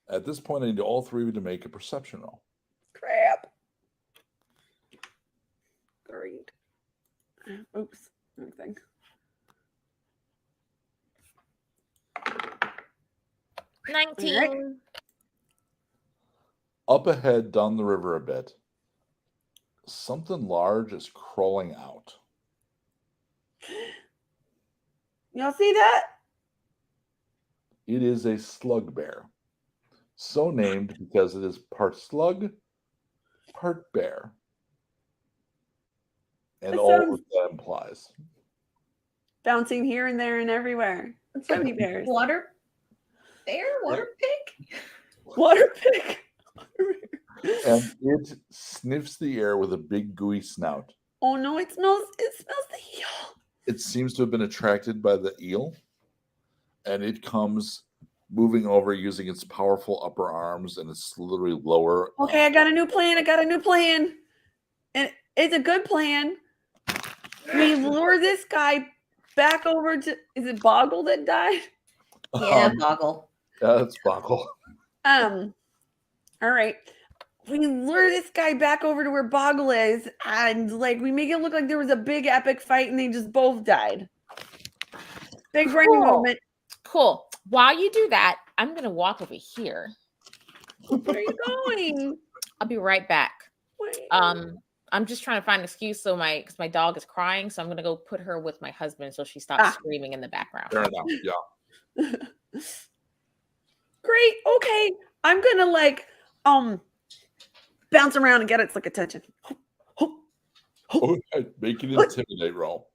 At this point, I need all three of you to make a perception roll. Crap. Great. Oops. Anything. – 19. Up ahead, down the river a bit, something large is crawling out. Y'all see that? It is a slug bear. So named because it is part slug, part bear. And That all sounds- that implies. Bouncing here and there and everywhere. So many bears. Water bear? Water pig? Water pig. And it sniffs the air with a big gooey snout. Oh no, it smells the eel. It seems to have been attracted by the eel. And it comes moving over using its powerful upper arms and its literally lower. Okay, I got a new plan. And it's a good plan. We lure this guy back over to, is it Boggle that died? Yeah, Boggle. Yeah, that's Boggle. All right. We lure this guy back over to where Boggle is, and like we make it look like there was a big epic fight and they just both died. Big brain moment. Cool. While you do that, I'm going to walk over here. Where are you going? I'll be right back. I'm just trying to find an excuse because my dog is crying, so I'm going to go put her with my husband so she stops screaming in the background. Fair enough. Yeah. Great. Okay. I'm gonna bounce around and get its attention. Okay, make an intimidate roll.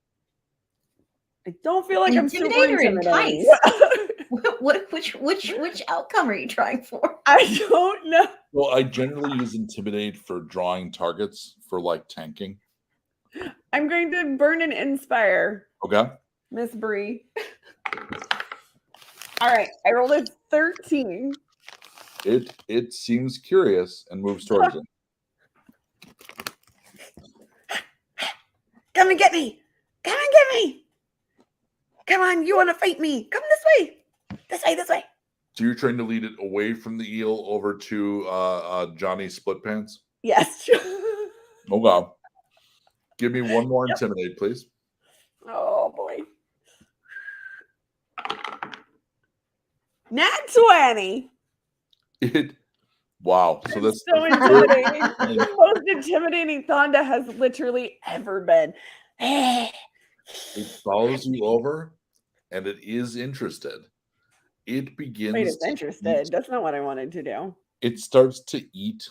I don't feel like I'm super Intimidate or intimidating. entice? which outcome are you trying for? I don't know. Well, I generally use intimidate for drawing targets for like tanking. I'm going to burn and inspire Okay. Miss Bree. All right, I rolled a 13. It seems curious and moves towards it. Come and get me. Come and get me. Come on, you want to fight me? Come this way. This way, this way. So you're trying to lead it away from the eel over to Johnny Split Pants? Yes. Okay. Give me one more intimidate, please. Oh boy. Nat 20. Wow. So that's So intimidating. The most intimidating Thonda has literally ever been. it follows you over and it is interested. It begins Wait, it's to interested. eat- That's not what I wanted to do. It starts to eat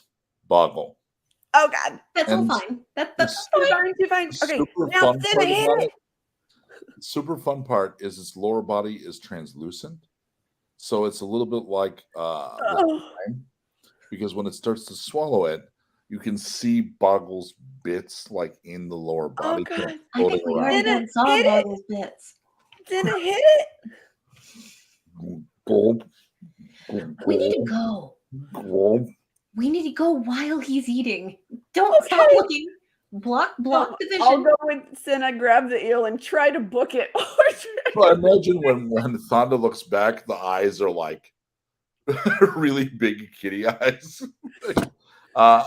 Boggle. Oh God. That's all And fine. That's Too fine. fine, too fine. Okay, Super now fun Cinna, part hit about it. super fun part is its lower body is translucent. So it's a little bit like Oh. because when it starts to swallow it, you can see Boggle's bits like in the lower body. God. kind of I think floating we around. already Did it- done saw did it? Boggle's bits. Didn't hit it. Gulp, We need to go. gulp. We need to go while he's eating. Don't stop Okay. looking. Block I'll position. go with Cinna, grab the eel, and try to book it. Well, imagine when Thonda looks back, the eyes are like really big kitty eyes. All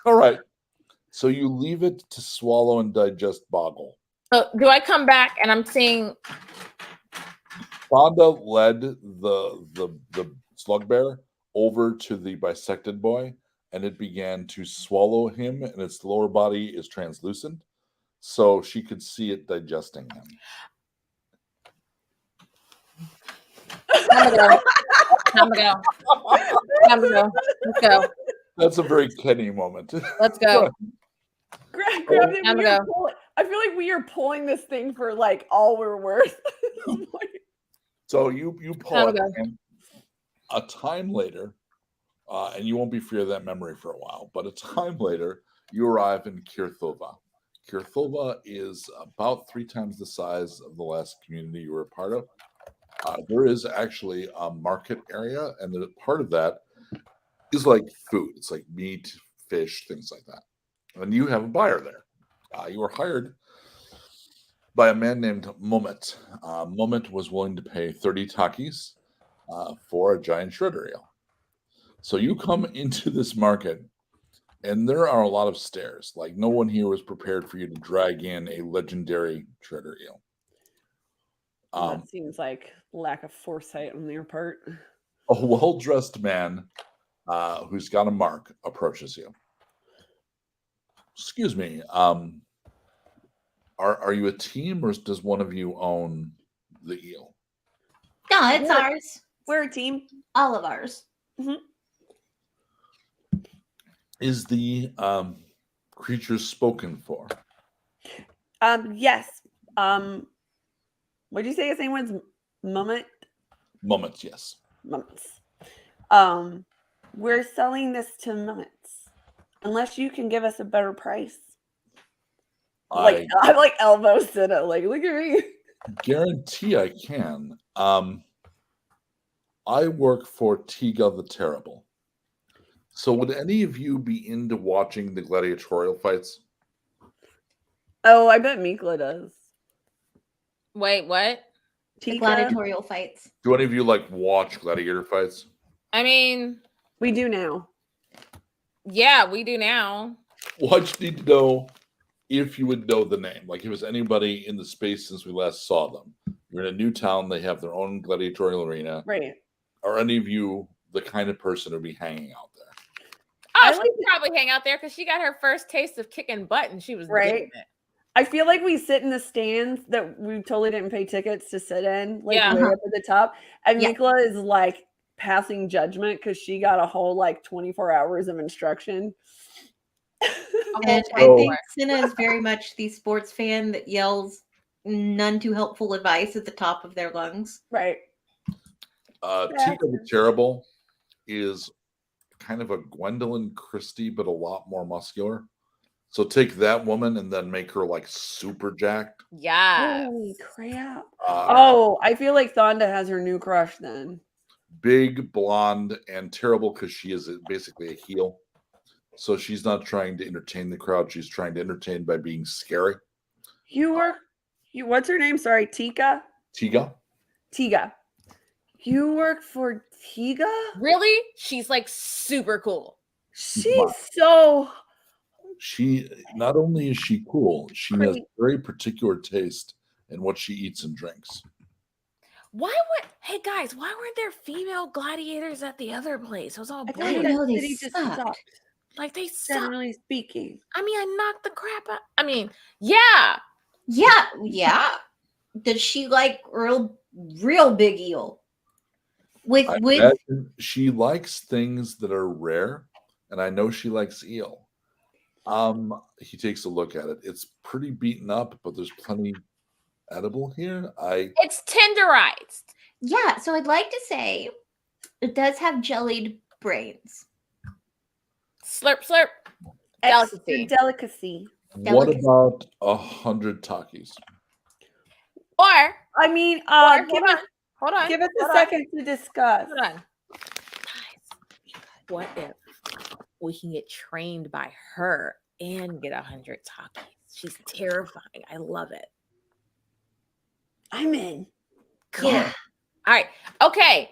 right. So you leave it to swallow and digest Boggle. So do I come back and I'm seeing Thonda led the slug bear over to the bisected boy, and it began to swallow him, and its lower body is translucent, so she could see it digesting him. time to go. Time to go. Time to go. Let's go. That's a very Kenny moment. Let's go. grab it. Time to We are go. pulling- I feel like we are pulling this thing for like all we're worth. So you pull Time it, to go. and a time later, and you won't be free of that memory for a while, but a time later, you arrive in Kirthova. Kirthova is about 3 times the size of the last community you were a part of. There is actually a market area, and the part of that is like food. It's like meat, fish, things like that. And you have a buyer there. You were hired by a man named Moment. Moment was willing to pay 30 takis for a giant shredder eel. So you come into this market, and there are a lot of stairs. Like no one here was prepared for you to drag in a legendary shredder eel. That seems like lack of foresight on their part. A well-dressed man who's got a mark approaches you. Excuse me. Are you a team, or does one of you own the eel? No, it's We're- ours. We're a team. All of ours. Is the creature spoken for? Yes. What did you say his name was? Moment? Moments, yes. Moments. We're selling this to Moments. Unless you can give us a better price. Like I like elbow Cinna. Like, look at me. guarantee I can. I work for Tiga the Terrible. So would any of you be into watching the gladiatorial fights? Oh, I bet Mikla does. Wait, what? The Tika? gladiatorial fights. Do any of you like watch gladiator fights? I mean, We do now. yeah, we do now. Well, I just need to know if you would know the name. Like, if it's anybody in the space since we last saw them. You're in a new town, they have their own gladiatorial arena. Right. Are any of you the kind of person who'd be hanging out there? Oh, I she like could probably hang out there because she got her first taste of kicking butt and she was Right. getting it. I feel like we sit in the stands that we totally didn't pay tickets to sit in, like Yeah. way up at the top. And Yeah. Mikla is like passing judgment because she got a whole like 24 hours of instruction. And I So- think Cinna is very much the sports fan that yells none too helpful advice at the top of their lungs. Right. Tika the Terrible is kind of a Gwendolyn Christie, but a lot more muscular. So take that woman and then make her like super jacked. Yeah. Holy crap. Uh, I feel like Thonda has her new crush then. Big, blonde, and terrible because she is basically a heel. So she's not trying to entertain the crowd. She's trying to entertain by being scary. What's her name? Sorry, Tika? Tiga. Tiga. You work for Tiga? Really? She's like super cool. She's so She not only is she cool, she has Pretty. very particular taste in what she eats and drinks. Hey guys, why weren't there female gladiators at the other place? It was all I boys. I think don't that know, they city just sucked. sucked, Like they suck. generally speaking. I mean, I knocked the crap out. I mean, yeah. Yeah. Does she like real big eel? With I with imagine she likes things that are rare, and I know she likes eel. He takes a look at it. It's pretty beaten up, but there's plenty edible here. It's tenderized. yeah, so I'd like to say it does have jellied brains. Slurp, slurp. Extra Delicacy. delicacy. What Delicacy. about 100 Takis? Or, I mean, or give us a second to discuss. Hold on. Guys, what if we can get trained by her and get 100 Takis? She's terrifying. I love it. I'm in. Cool. Yeah. All right. Okay.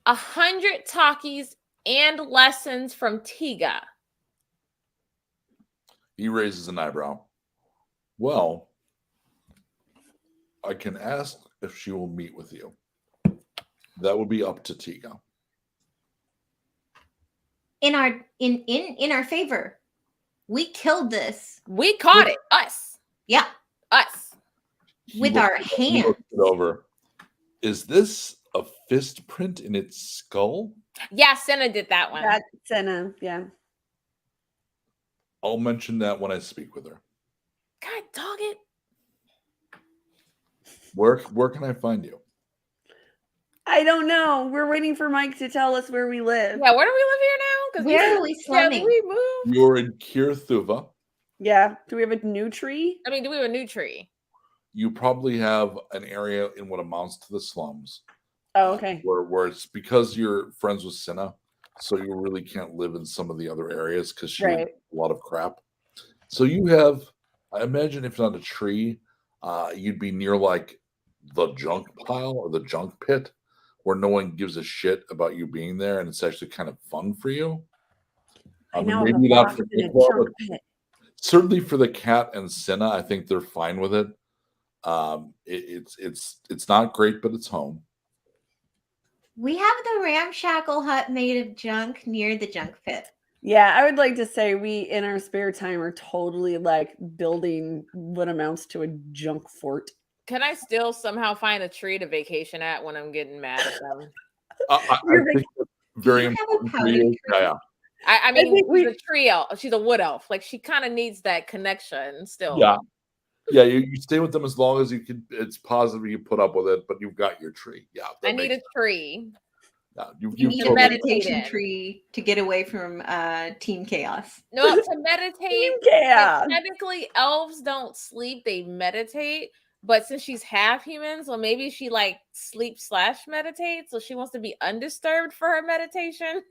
100 Takis and lessons from Tiga. He raises an eyebrow. Well, I can ask if she will meet with you. That would be up to Tiga. In our favor. We killed this. We caught it. Us. Yeah. Us. He With looks- our he hands. looks it over. Is this a fist print in its skull? Yeah, Senna did that one. That's Senna, yeah. I'll mention that when I speak with her. God dog it. Where can I find you? I don't know. We're waiting for Mike to tell us where we live. Yeah, where do we live here now? Because Where are we slumming? we moved. You're in Kirthuva. Yeah. Do we have a new tree? I mean, do we have a new tree? You probably have an area in what amounts to the slums. Oh, okay. Where it's because you're friends with Senna, so you really can't live in some of the other areas because she would Right. eat a lot of crap. So you have, I imagine, if not a tree, you'd be near like the junk pile or the junk pit, where no one gives a shit about you being there, and it's actually kind of fun for you. I mean, know. I'm maybe a not boss for in a football, junk but pit. certainly for the cat and Senna, I think they're fine with it. It's not great, but it's home. We have the ramshackle hut made of junk near the junk pit. Yeah, I would like to say we, in our spare time, are totally like building what amounts to a junk fort. Can I still somehow find a tree to vacation at when I'm getting mad at them? I think that's very Do you have a important for powder you. tree? Yeah. I mean, think she's a tree elf. She's a wood elf. Like she kind of needs that connection still. Yeah, you stay with them as long as you can. It's positive you put up with it, but you've got your tree. Yeah, I need a tree. You you need a totally- meditation Meditate in. tree to get away from Team Chaos. No, to meditate. Yeah. Technically, elves don't sleep; they meditate. But since she's half human, so maybe she like sleep/meditate. So she wants to be undisturbed for her meditation.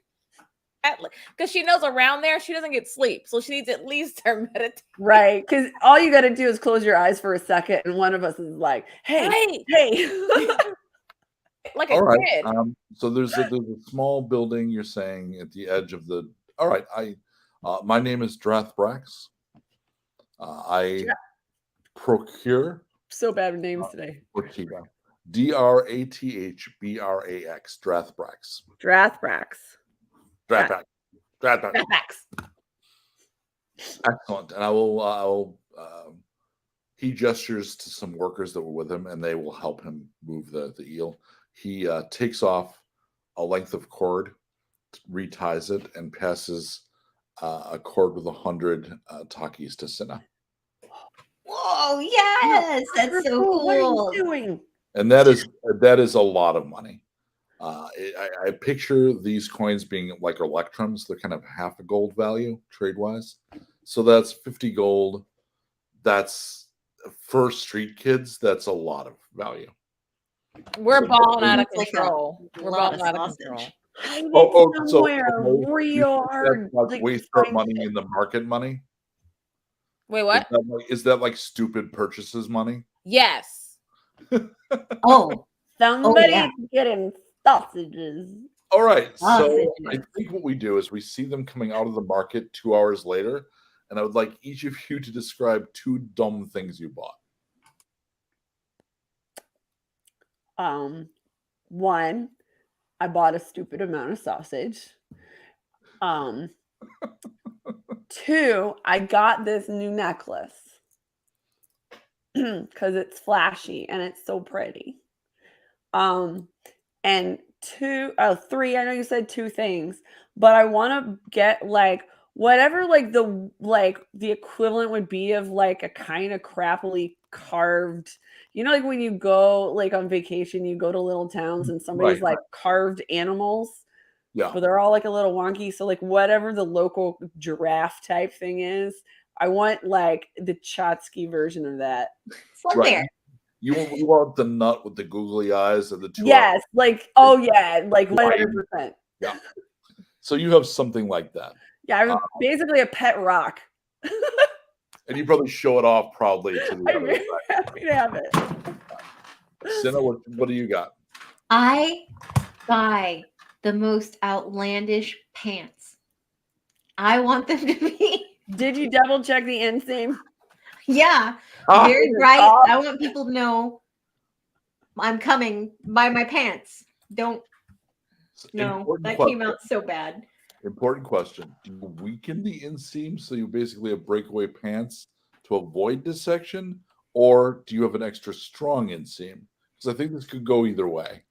Because she knows around there she doesn't get sleep, so she needs at least her meditation. Right. Because all you got to do is close your eyes for a second, and one of us is like, hey, hey. Like a All right. kid. So there's a small building. You're saying at the edge of the. All right. My name is Drathbrax. I procure So bad with names today. Ortiga. Drathbrax. Drathbrax. Drathbrax. Drathbrax. Drathbrax. Drathbrax. Excellent. And I will. He gestures to some workers that were with him, and they will help him move the eel. He takes off a length of cord, reties it, and passes a cord with 100 Takis to Senna. Whoa, yes, that's so What are you cool. doing? And that is a lot of money. I picture these coins being like electrums. They're kind of half a gold value trade wise. So that's 50 gold. That's for street kids. That's a lot of value. We're balling out of It's like a control. We're lot balling of out of sausage. control. Hide Oh, it so somewhere real hard. that's like like, waste our find money it. in the market money. Wait, what? Is that like stupid purchases money? Yes. Oh, Somebody's yeah. getting sausages. All right. So I Sausages. think what we do is we see them coming out of the market 2 hours later, and I would like each of you to describe 2 dumb things you bought. One, I bought a stupid amount of sausage. 2, I got this new necklace because it's flashy and it's so pretty. And 3, I know you said 2 things, but I want to get like whatever like the equivalent would be of like a kind of crappily carved, like when you go like on vacation, you go to little towns and somebody's Right. like carved animals, Yeah. but they're all like a little wonky. So like whatever the local giraffe type thing is, I want like the Chotsky version of that. Slug Right. bear. You want the nut with the googly eyes and the 2 Yes, like oh yeah, like Right. 100%. Yeah. So you have something like that. Yeah, I was basically a pet rock. And you probably show it off proudly to the I'm other very side. happy to have it. Cinna, what do you got? I buy the most outlandish pants. I want them to be, Did you double check the inseam? yeah, Ah. very Is it bright. soft? I want people to know I'm coming. Buy my pants. Don't. No, Important that question. came out so bad. Important question. Do you weaken the inseam so you basically have breakaway pants to avoid dissection, or do you have an extra strong inseam? Because I think this could go either way.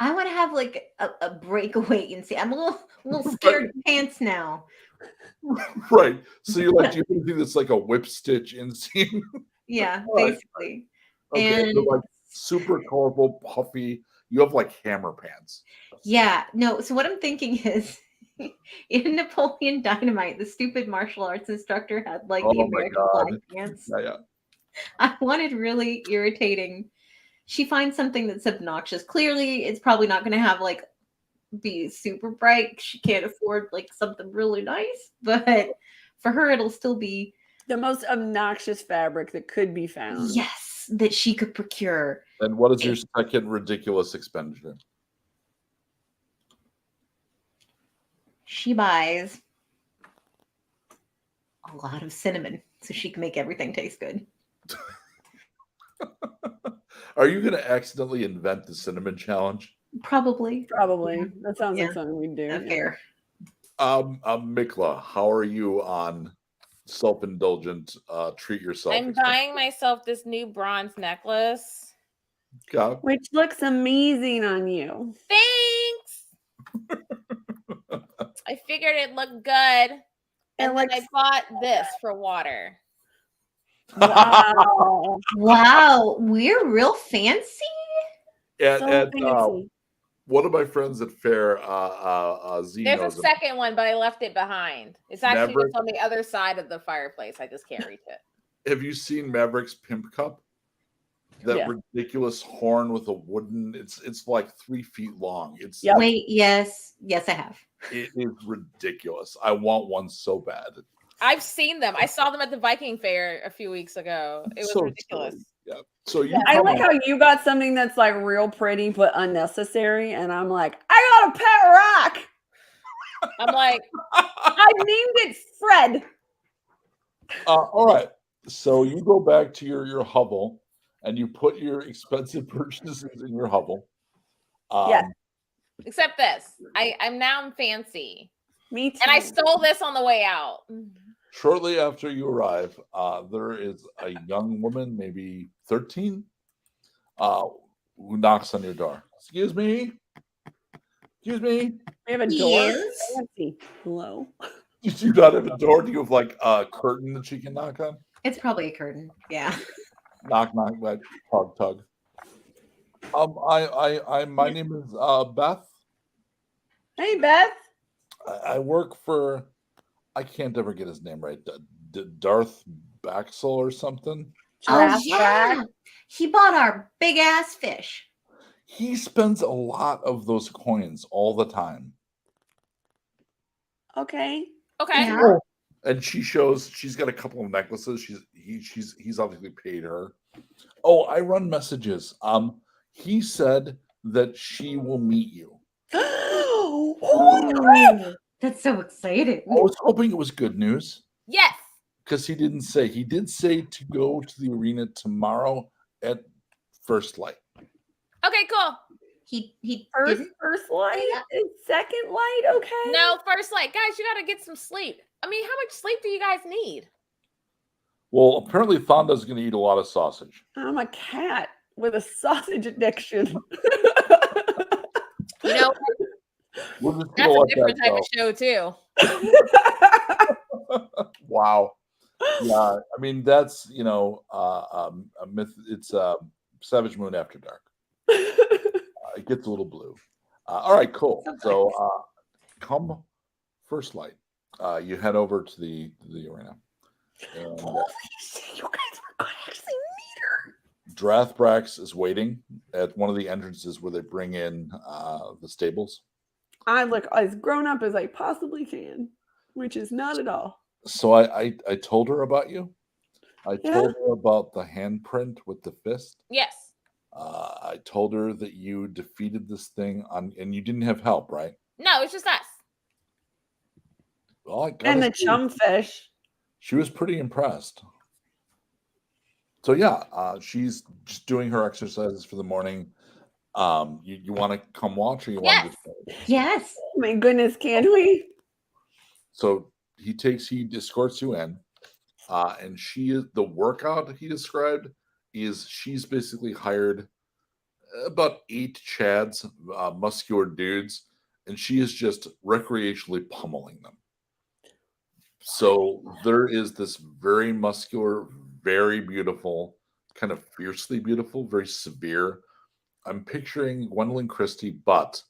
I want to have like a breakaway and see. I'm a little scared of pants now. Right. So you're like, do you have anything that's like a whip stitch inseam? Yeah, All right. basically. Okay, so And like super colorful, puffy. You have like hammer pants. yeah, no. So what I'm thinking is, in Napoleon Dynamite, the stupid martial arts instructor had like the Oh my American God. flag pants. Yeah. I wanted really irritating. She finds something that's obnoxious. Clearly, it's probably not going to have like be super bright. She can't afford like something really nice, but for her, it'll still be The most obnoxious fabric that could be found. yes that she could procure. And what is your second ridiculous expenditure? She buys a lot of cinnamon so she can make everything taste good. Are you going to accidentally invent the cinnamon challenge? Probably. Probably. That sounds Yeah. like something we'd do. Not fair. Mikla, how are you on self-indulgent treat yourself? I'm buying myself this new bronze necklace. God. Which looks amazing on you. Thanks. I figured it looked good. And then looks- I bought this for water. Wow. Wow, we're real fancy. And, So and fancy. one of my friends at Fair, Z There's a knows him. second one, but I left it behind. It's actually Maverick? just on the other side of the fireplace. I just can't reach it. Have you seen Maverick's Pimp Cup? That Yeah. ridiculous horn with a wooden. It's like 3 feet long. It's Yep. Wait, yes, I have. it is ridiculous. I want one so bad. I've seen them. I saw them at the Viking Fair a few weeks ago. It was So ridiculous. silly. Yeah. So you I come like in- how you got something that's like real pretty but unnecessary, and I'm like, I got a pet rock. I'm like, I named it Fred. all right. So you go back to your hovel and you put your expensive purchases in your hovel. Yeah. except this. I'm fancy. Me too. And I stole this on the way out. Shortly after you arrive, there is a young woman, maybe 13, who knocks on your door. Excuse me. Excuse me. We have a door. Yes. Fancy. Hello. You do not have a door. Do you have like a curtain that she can knock on? It's probably a curtain. Yeah. Knock, knock, like tug, tug. My name is Beth. Hey, Beth. I work for. I can't ever get his name right. Darth Baxel or something. Oh Giraffe yeah, back. he bought our big ass fish. He spends a lot of those coins all the time. Okay. Okay. Yeah. And she's got a couple of necklaces. He's obviously paid her. Oh, I run messages. He said that she will meet you. Oh, that's so exciting. I was hoping it was good news Yes. because he didn't say. He did say to go to the arena tomorrow at first light. Okay, cool. He First, didn't. first light, Yeah. second light. Okay. No, first light. Guys, you got to get some sleep. I mean, how much sleep do you guys need? Well, apparently Thonda's going to eat a lot of sausage. I'm a cat with a sausage addiction. You know, We're just that's gonna a let different that type of show, too. go. Wow. Yeah, I mean that's a myth. It's Savage Moon After Dark. It gets a little blue. All right, cool. So come first light, you head over to the arena, and Holy shit, you guys were gonna actually meet her. Drathbrax is waiting at one of the entrances where they bring in the stables. I look as grown up as I possibly can, which is not at all. So I told her about you. I Yeah. told her about the handprint with the fist. Yes. I told her that you defeated this thing and you didn't have help, right? No, it's just us. Well, I And the gotta say, chumfish. she was pretty impressed. So yeah, she's just doing her exercises for the morning. You want to come watch, or you want to? Yes. Oh my goodness, can we? So he escorts you in, and she is the workout he described is she's basically hired about 8 chads, muscular dudes, and she is just recreationally pummeling them. So there is this very muscular, very beautiful, kind of fiercely beautiful, very severe. I'm picturing Gwendolyn Christie, but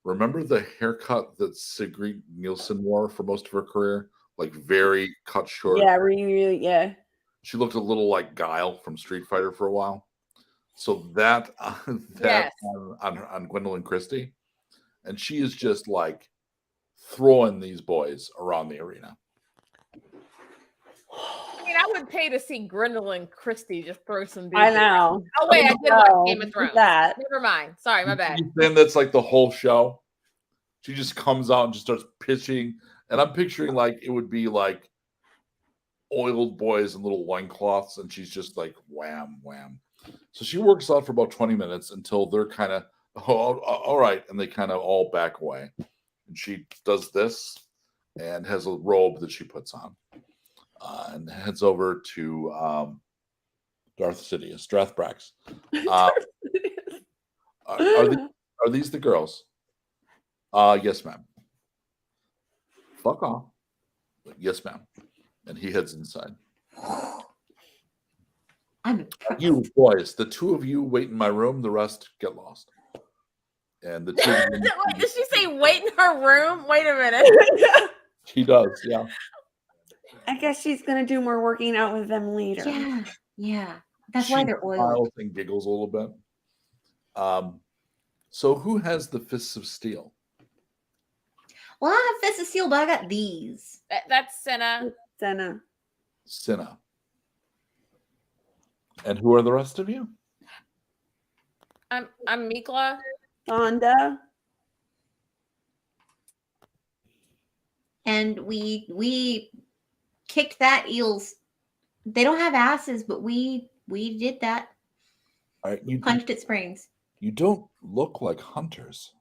remember the haircut that Sigrid Nielsen wore for most of her career? Like very cut short. Yeah, really, yeah. She looked a little like Guile from Street Fighter for a while. So that Yes. on Gwendolyn Christie, and she is just like throwing these boys around the arena. I mean, I would pay to see Gwendolyn Christie just throw some dudes. I know. Oh, wait, I did watch Game of Thrones. That. Never mind. Sorry, my bad. Then that's like the whole show. She just comes out and just starts pitching, and I'm picturing like it would be like oiled boys in little loincloths, and she's just like wham, wham. So she works out for about 20 minutes until they're kind of, all right, and they kind of all back away. And she does this and has a robe that she puts on and heads over to Darth Sidious, Drathbrax. Are these the girls? Yes, ma'am. Fuck off. Yes, ma'am. And he heads inside. I'm impressed. You boys, the 2 of you wait in my room. The rest get lost. And the 2 of you, Wait, did she say wait in her room? Wait a minute. she does, yeah. I guess she's gonna do more working out with them later. Yeah. Yeah. That's why She they're oiled. smiles and giggles a little bit. So who has the fists of steel? Well, I have Fist of Steel, but I got these. That's Senna. Senna. Cinna. And who are the rest of you? I'm Mikla. Fonda. And we kicked that eel's. They don't have asses, but we did that. All right, you Punched its brains. You don't look like hunters.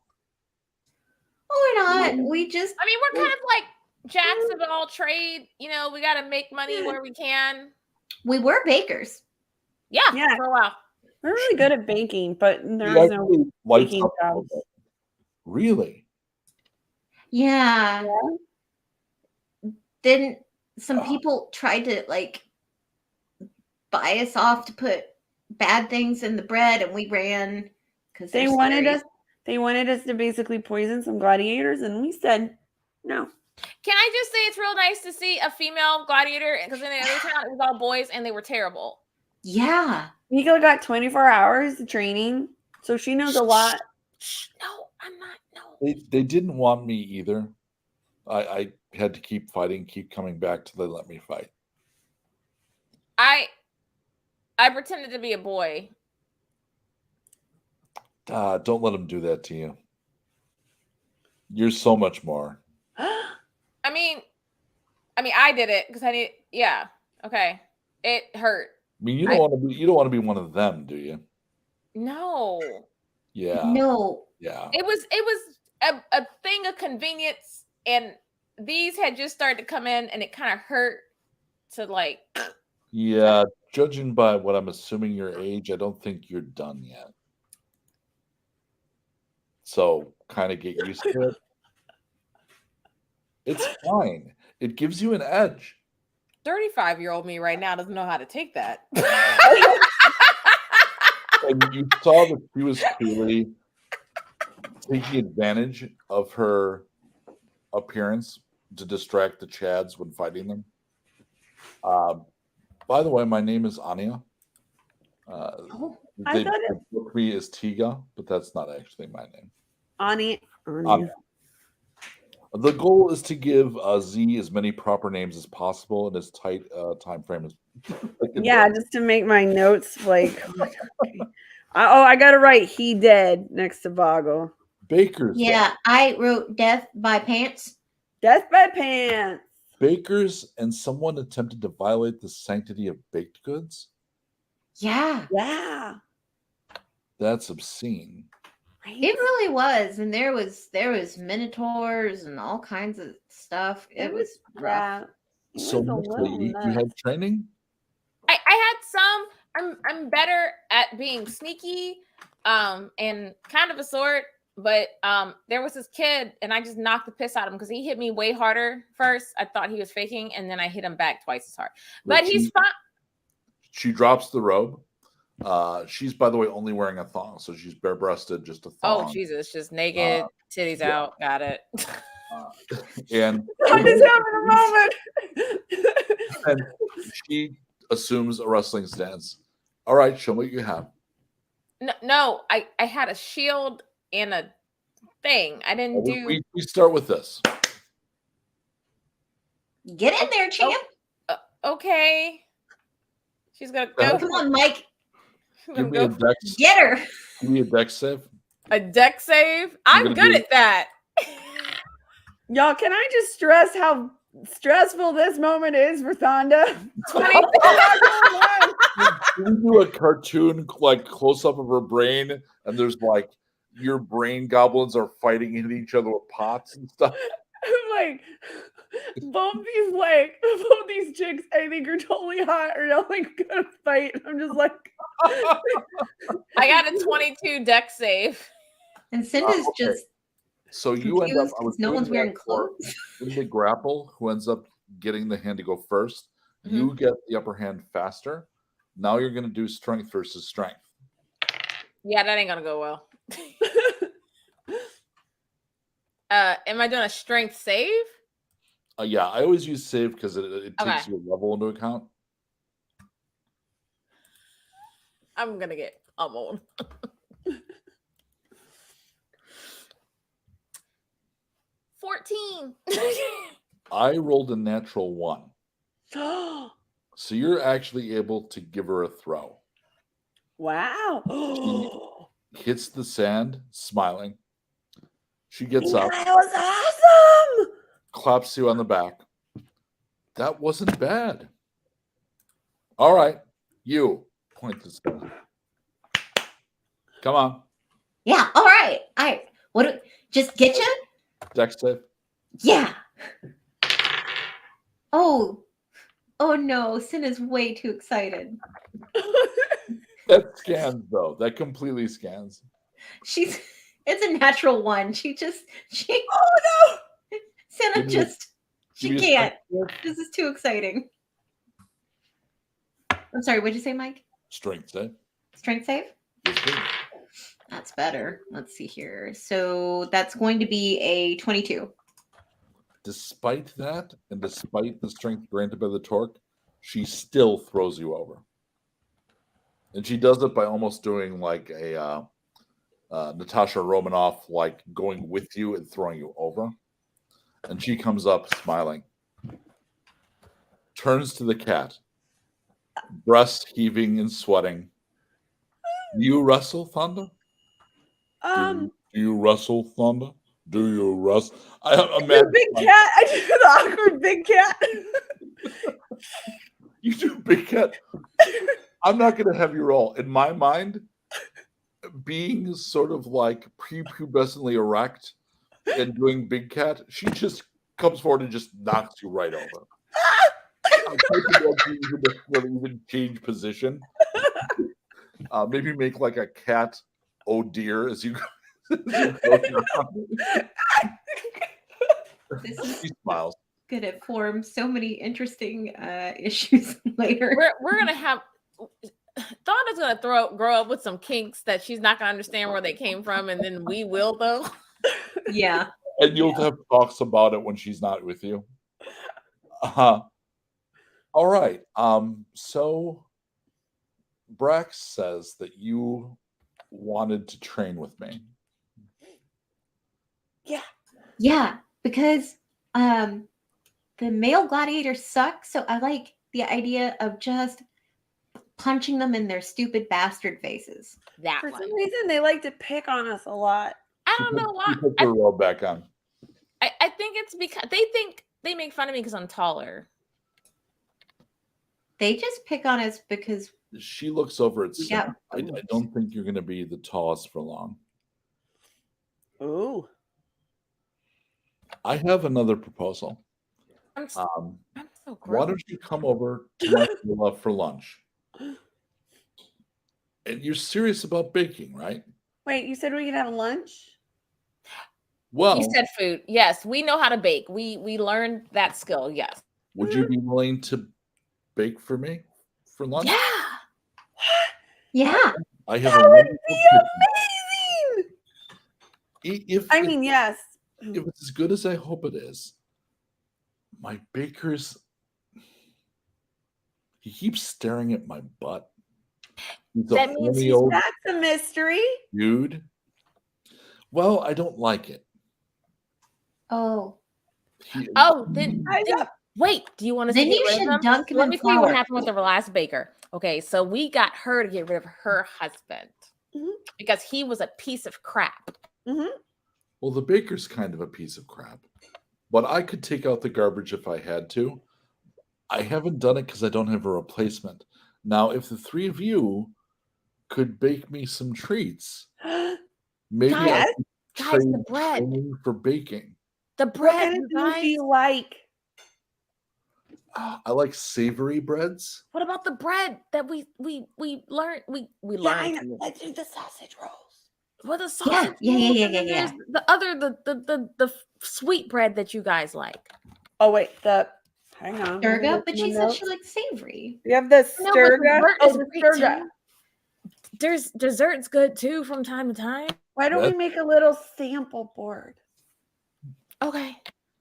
Oh, we're not. We just. I mean, we're kind of like jacks of all trade. You know, we got to make money where we can. We were bakers. Yeah, Yeah. for a while. We're really good at baking, but You there's no actually lights baking up a little jobs. bit. Really? Yeah. Then some Oh. people tried to like buy us off to put bad things in the bread, and we ran. because They wanted us to basically poison some gladiators, and we said no. Can I just say it's real nice to see a female gladiator? Because in the other town it was all boys and they were terrible. Yeah. Mika got 24 hours of training, so she knows a lot. No, I'm not. No. They didn't want me either. I had to keep fighting, keep coming back till they let me fight. I pretended to be a boy. Don't let them do that to you. You're so much more. I mean, I did it because I need. Yeah. Okay. It hurt. I mean, you don't want to be one of them, do you? No. Yeah. No. Yeah. It was a thing of convenience, and these had just started to come in, and it kind of hurt to like. Yeah. Judging by what I'm assuming your age, I don't think you're done yet. So kind of get used to it. It's fine. It gives you an edge. 35-year-old me right now doesn't know how to take that. And you saw that she was clearly taking advantage of her appearance to distract the Chads when fighting them. By the way, my name is Anya. I They thought it- book me as Tiga, but that's not actually my name. Anya. Anya. The goal is to give Z as many proper names as possible in as tight time frame as. Yeah, just to make my notes like. I got to write he dead next to Boggle. Bakers. Yeah, I wrote death by pants. Death by pants. Bakers and someone attempted to violate the sanctity of baked goods. Yeah. Yeah. That's obscene. Right? It really was. And there was minotaurs and all kinds of stuff. It was rough. It So was a Mostly, little you nuts. had training? I had some. I'm better at being sneaky, and kind of a sort. But there was this kid, and I just knocked the piss out of him because he hit me way harder first. I thought he was faking, and then I hit him back twice as hard. But he's fine. She drops the robe. She's, by the way, only wearing a thong, so she's bare-breasted, just a thong. Oh Jesus, just naked, titties yeah. out. Got it. And I'm just having a moment. and she assumes a wrestling stance. All right, show me what you have. No, I had a shield and a thing. I didn't do. We start with this. Get in there, champ. Okay. She's gonna go. Come on, Mike. Give me a dex. Get her. Give me a dex save. A deck save. I'm good at that. Y'all, can I just stress how stressful this moment is for Thonda? 20. Can we do a cartoon like close up of her brain, and there's like your brain goblins are fighting into each other with pots and stuff? Like both these chicks I think are totally hot or not like gonna fight. I'm just like I got a 22 deck save. And Cinda's okay. just So you end up. confused I was 'cause no doing one's wearing that for clothes. in the grapple. Who ends up getting the hand to go 1st? You get the upper hand faster. Now you're going to do strength versus strength. Yeah, that ain't gonna go well. Am I doing a strength save? Yeah, I always use save because it takes Okay. your level into account. I'm gonna get pummeled. 14. I rolled a natural 1. So you're actually able to give her a throw. wow. Hits the sand, smiling. She gets up, That was awesome. claps you on the back. That wasn't bad. All right, you point this down. Come on, Yeah, all right. Just get you? dex save. Yeah. Oh no, Cinna's way too excited. That scans though. That completely scans. It's a natural one. She Oh no. Cinna Give me a- she Give me a can't. strength save. This is too exciting. I'm sorry, what'd you say, Mike? Strength save. Strength save? Yes, please. That's better. Let's see here. So that's going to be a 22. Despite that, and despite the strength granted by the torque, she still throws you over. And she does it by almost doing like a Natasha Romanoff, like going with you and throwing you over. And she comes up smiling, turns to the cat, breast heaving and sweating. Do you wrestle, Thonda? Do you wrestle, Thonda? Do you wrestle? The big cat. I do the awkward big cat. You do big cat. I'm not going to have you roll. In my mind, being sort of like prepubescently erect and doing big cat, she just comes forward and just knocks you right over. I'm even change position. Maybe make like a cat oh dear as you go. She smiles. Gonna form so many interesting issues later. We're gonna have Thonda's gonna grow up with some kinks that she's not gonna understand where they came from, and then we will though. Yeah. And you'll have talks about it when she's not with you. All right. So Brax says that you wanted to train with me. Yeah, because the male gladiators suck, so I like the idea of just punching them in their stupid bastard faces. That For one. some reason, they like to pick on us a lot. I don't know why. You put your roll back on. I think it's because they think they make fun of me because I'm taller. They just pick on us because She looks over at Sim. Yeah. I don't think you're going to be the tallest for long. Ooh. I have another proposal. I'm so Why gross. don't you come over to my villa for lunch? And you're serious about baking, right? Wait, you said we could have lunch? Well, You said food. Yes, we know how to bake. We learned that skill. Yes. would you be willing to bake for me for lunch? Yeah. yeah. I have That a would wonderful be kitchen. amazing. I mean, yes. if it's as good as I hope it is, my baker's he keeps staring at my butt. He's That a means horny he's old That's a mystery. dude. Well, I don't like it. Oh. Then I got wait. Do you want us Then to get you rid should of him? dunk him Let in me tell you what flour. happened with the last baker. Okay, so we got her to get rid of her husband Mhm. because he was a piece of crap. Well, the baker's kind of a piece of crap, but I could take out the garbage if I had to. I haven't done it because I don't have a replacement. Now, if the three of you could bake me some treats, maybe I Guys, could guys, trade the bread. training for baking. The What bread, kind of you things do guys. you like? I like savory breads. What about the bread that we learned? We Yeah, I learned. know. Let's do the sausage rolls. What the sausage? Yeah. rolls, and then Yeah. there's the other the sweet bread that you guys like. Oh wait, hang on. Sturga, but she said she likes savory. You have the No, but Sturga. dessert Oh, is the great, Sturga. too. There's dessert's good too from time to time. Why don't we make a little sample board? Okay.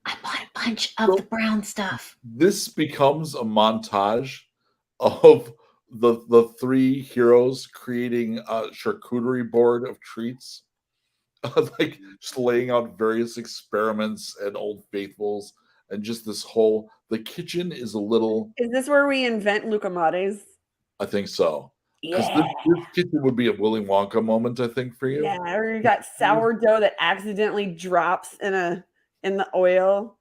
I bought a bunch of the brown stuff. This becomes a montage of the three heroes creating a charcuterie board of treats, like just laying out various experiments and old faithfuls, and just this whole. The kitchen is a little. Is this where we invent Lucamates? I think so. Because Yeah. this kitchen would be a Willy Wonka moment, I think, for you. Yeah, or you got sourdough that accidentally drops in the oil,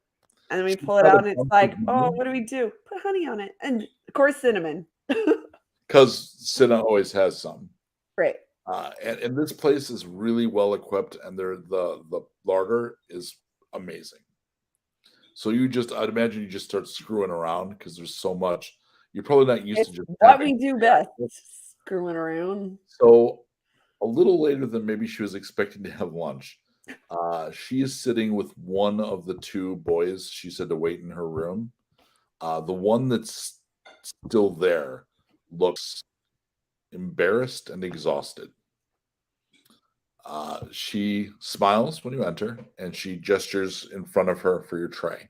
and then we pull it got a out, and it's bunch like, of oh, honey. what do we do? Put honey on it, and of course cinnamon. Because Cinna always has some. Right. And this place is really well equipped, and the larder is amazing. So I'd imagine you just start screwing around because there's so much. You're probably not used It's to just what having- we do best. Screwing around. So a little later than maybe she was expecting to have lunch, she is sitting with one of the two boys she said to wait in her room. The one that's still there looks embarrassed and exhausted. She smiles when you enter, and she gestures in front of her for your tray.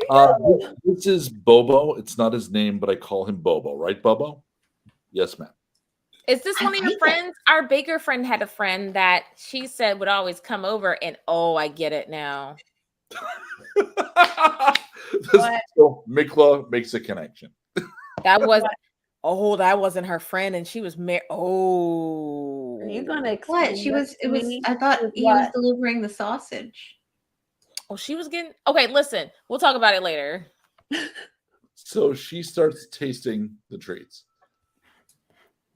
Oh yeah. This is Bobo. It's not his name, but I call him Bobo. Right, Bobo? Yes, ma'am. Is this I one of your like it. friends? Our baker friend had a friend that she said would always come over, and I get it now. So Mikla makes a connection. That wasn't her friend, and she was married. Oh, Are you gonna explain? What? She that was. to It was. me? I thought With he was what? delivering the sausage. Oh, she was getting. Okay, listen, we'll talk about it later. So she starts tasting the treats.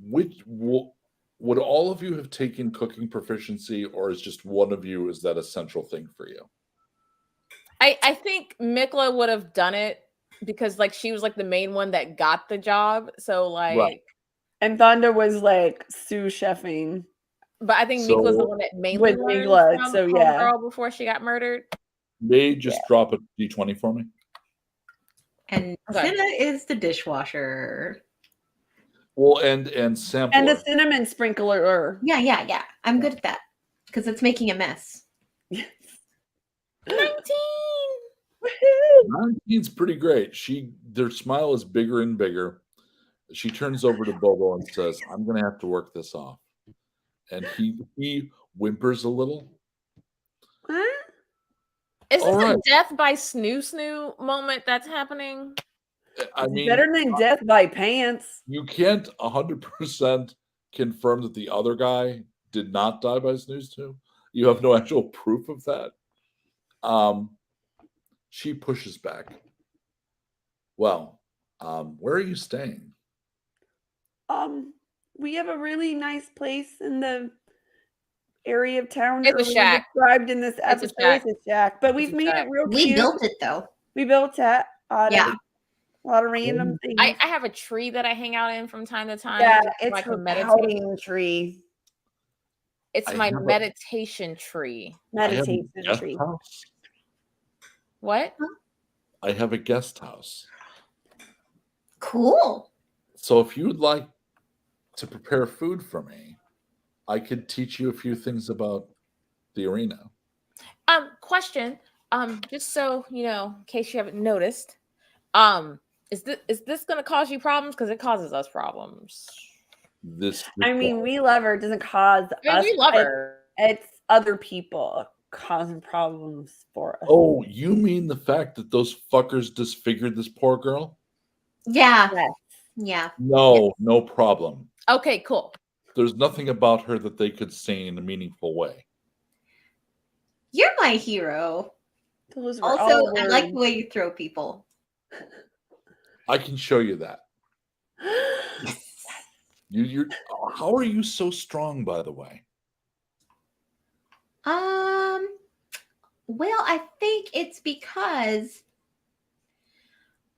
Would all of you have taken cooking proficiency, or is just one of you is that a central thing for you? I think Mikla would have done it because like she was like the main one that got the job. So like, Right. And Thunder was like sous chefing. but I think Mikla's the one that mainly with learned Mikla, from so yeah. Homegirl before she got murdered. May just drop a d20 for me. And Okay. Cinna is the dishwasher. Well, and sampler. And the cinnamon sprinkler. Yeah. I'm good at that because it's making a mess. 19. 19's pretty great. Their smile is bigger and bigger. She turns over to Bobo and says, "I'm gonna have to work this off." And he whimpers a little. Huh? Is this All right. a death by snoo moment that's happening? I mean, Better than death by pants. you can't 100% confirm that the other guy did not die by snooze too. You have no actual proof of that. She pushes back. Well, where are you staying? We have a really nice place in the area of town. It's a earlier shack. Described in this a episode. shack. It's a shack, but we've a made shack. it real We cute. built it though. We built it. Yeah. A lot of random things. I have a tree that I hang out in from time to time. yeah, so it's I can her meditate. pouting tree. It's I my have a- meditation tree. I have a Meditation guest tree. house. What? I have a guest house. Cool. So if you would like to prepare food for me, I could teach you a few things about the arena. Question. Just so you know, in case you haven't noticed, is this gonna cause you problems? Because it causes us problems. I mean, we love her. It doesn't cause us. we love her. It's other people causing problems for us. Oh, you mean the fact that those fuckers disfigured this poor girl? Yeah. Yes. Yeah. No, no problem. Okay, cool. There's nothing about her that they could say in a meaningful way. You're my hero. Those were Also, all I like words. the way you throw people. I can show you that. You're how are you so strong, by the way? Well, I think it's because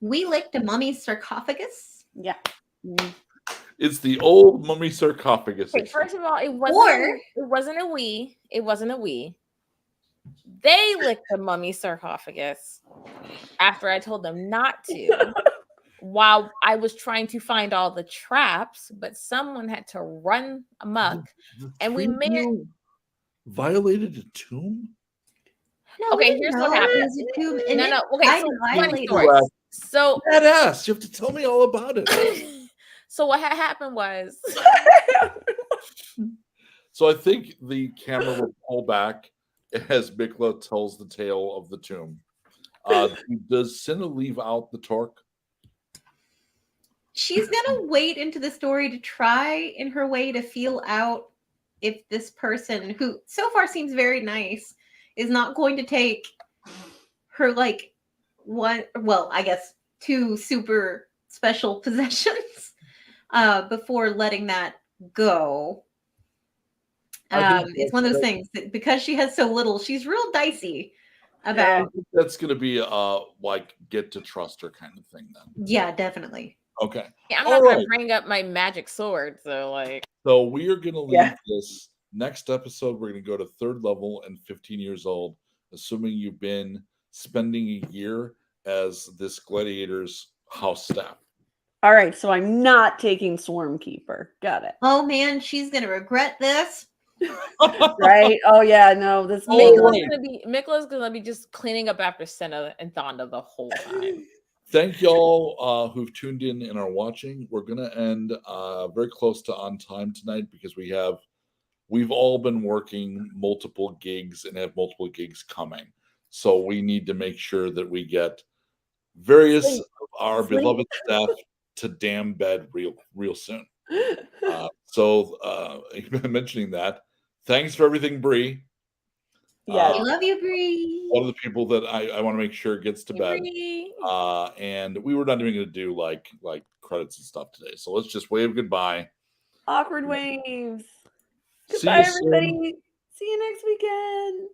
we licked a mummy's sarcophagus. Yeah. It's the old mummy sarcophagus. Okay, first of all, it Or- wasn't a we. It wasn't a we. They licked the mummy sarcophagus after I told them not to. While I was trying to find all the traps, but someone had to run amok. And we three of made- you violated a tomb? No, Okay, we here's didn't what know. happened. It was a tomb, and No. then Okay, I so violated funny it. story. So, Badass. You have to tell me all about it. so what had happened was So I think the camera will pull back as Mikla tells the tale of the tomb. Does Cinna leave out the torque? She's gonna wade into the story to try in her way to feel out if this person, who so far seems very nice, is not going to take her like I guess 2 super special possessions before letting that go. It's one of those things that because she has so little, she's real dicey about. That's going to be like get to trust her kind of thing then. Yeah, definitely. Okay. yeah, I'm not All gonna right. bring up my magic sword, so like So we are going to leave Yeah. this next episode. We're going to go to 3rd level and 15 years old, assuming you've been spending a year as this gladiator's house staff. All right, so I'm not taking Swarm Keeper. Got it. Oh man, she's gonna regret this. Right? Oh yeah, no, this Oh, makes wait. Mikla's gonna be just cleaning up after Senna and Thonda the whole time. Thank y'all who've tuned in and are watching. We're gonna end very close to on time tonight because we've all been working multiple gigs and have multiple gigs coming. So we need to make sure that we get various of our beloved staff to damn bed real soon. So mentioning that, thanks for everything, Bree. Yeah. I love you, Bree. One of the people that I want to make sure gets to bed. And we were not even going to do like credits and stuff today. So let's just wave goodbye. Awkward waves. See Goodbye, you soon. everybody. See you next weekend.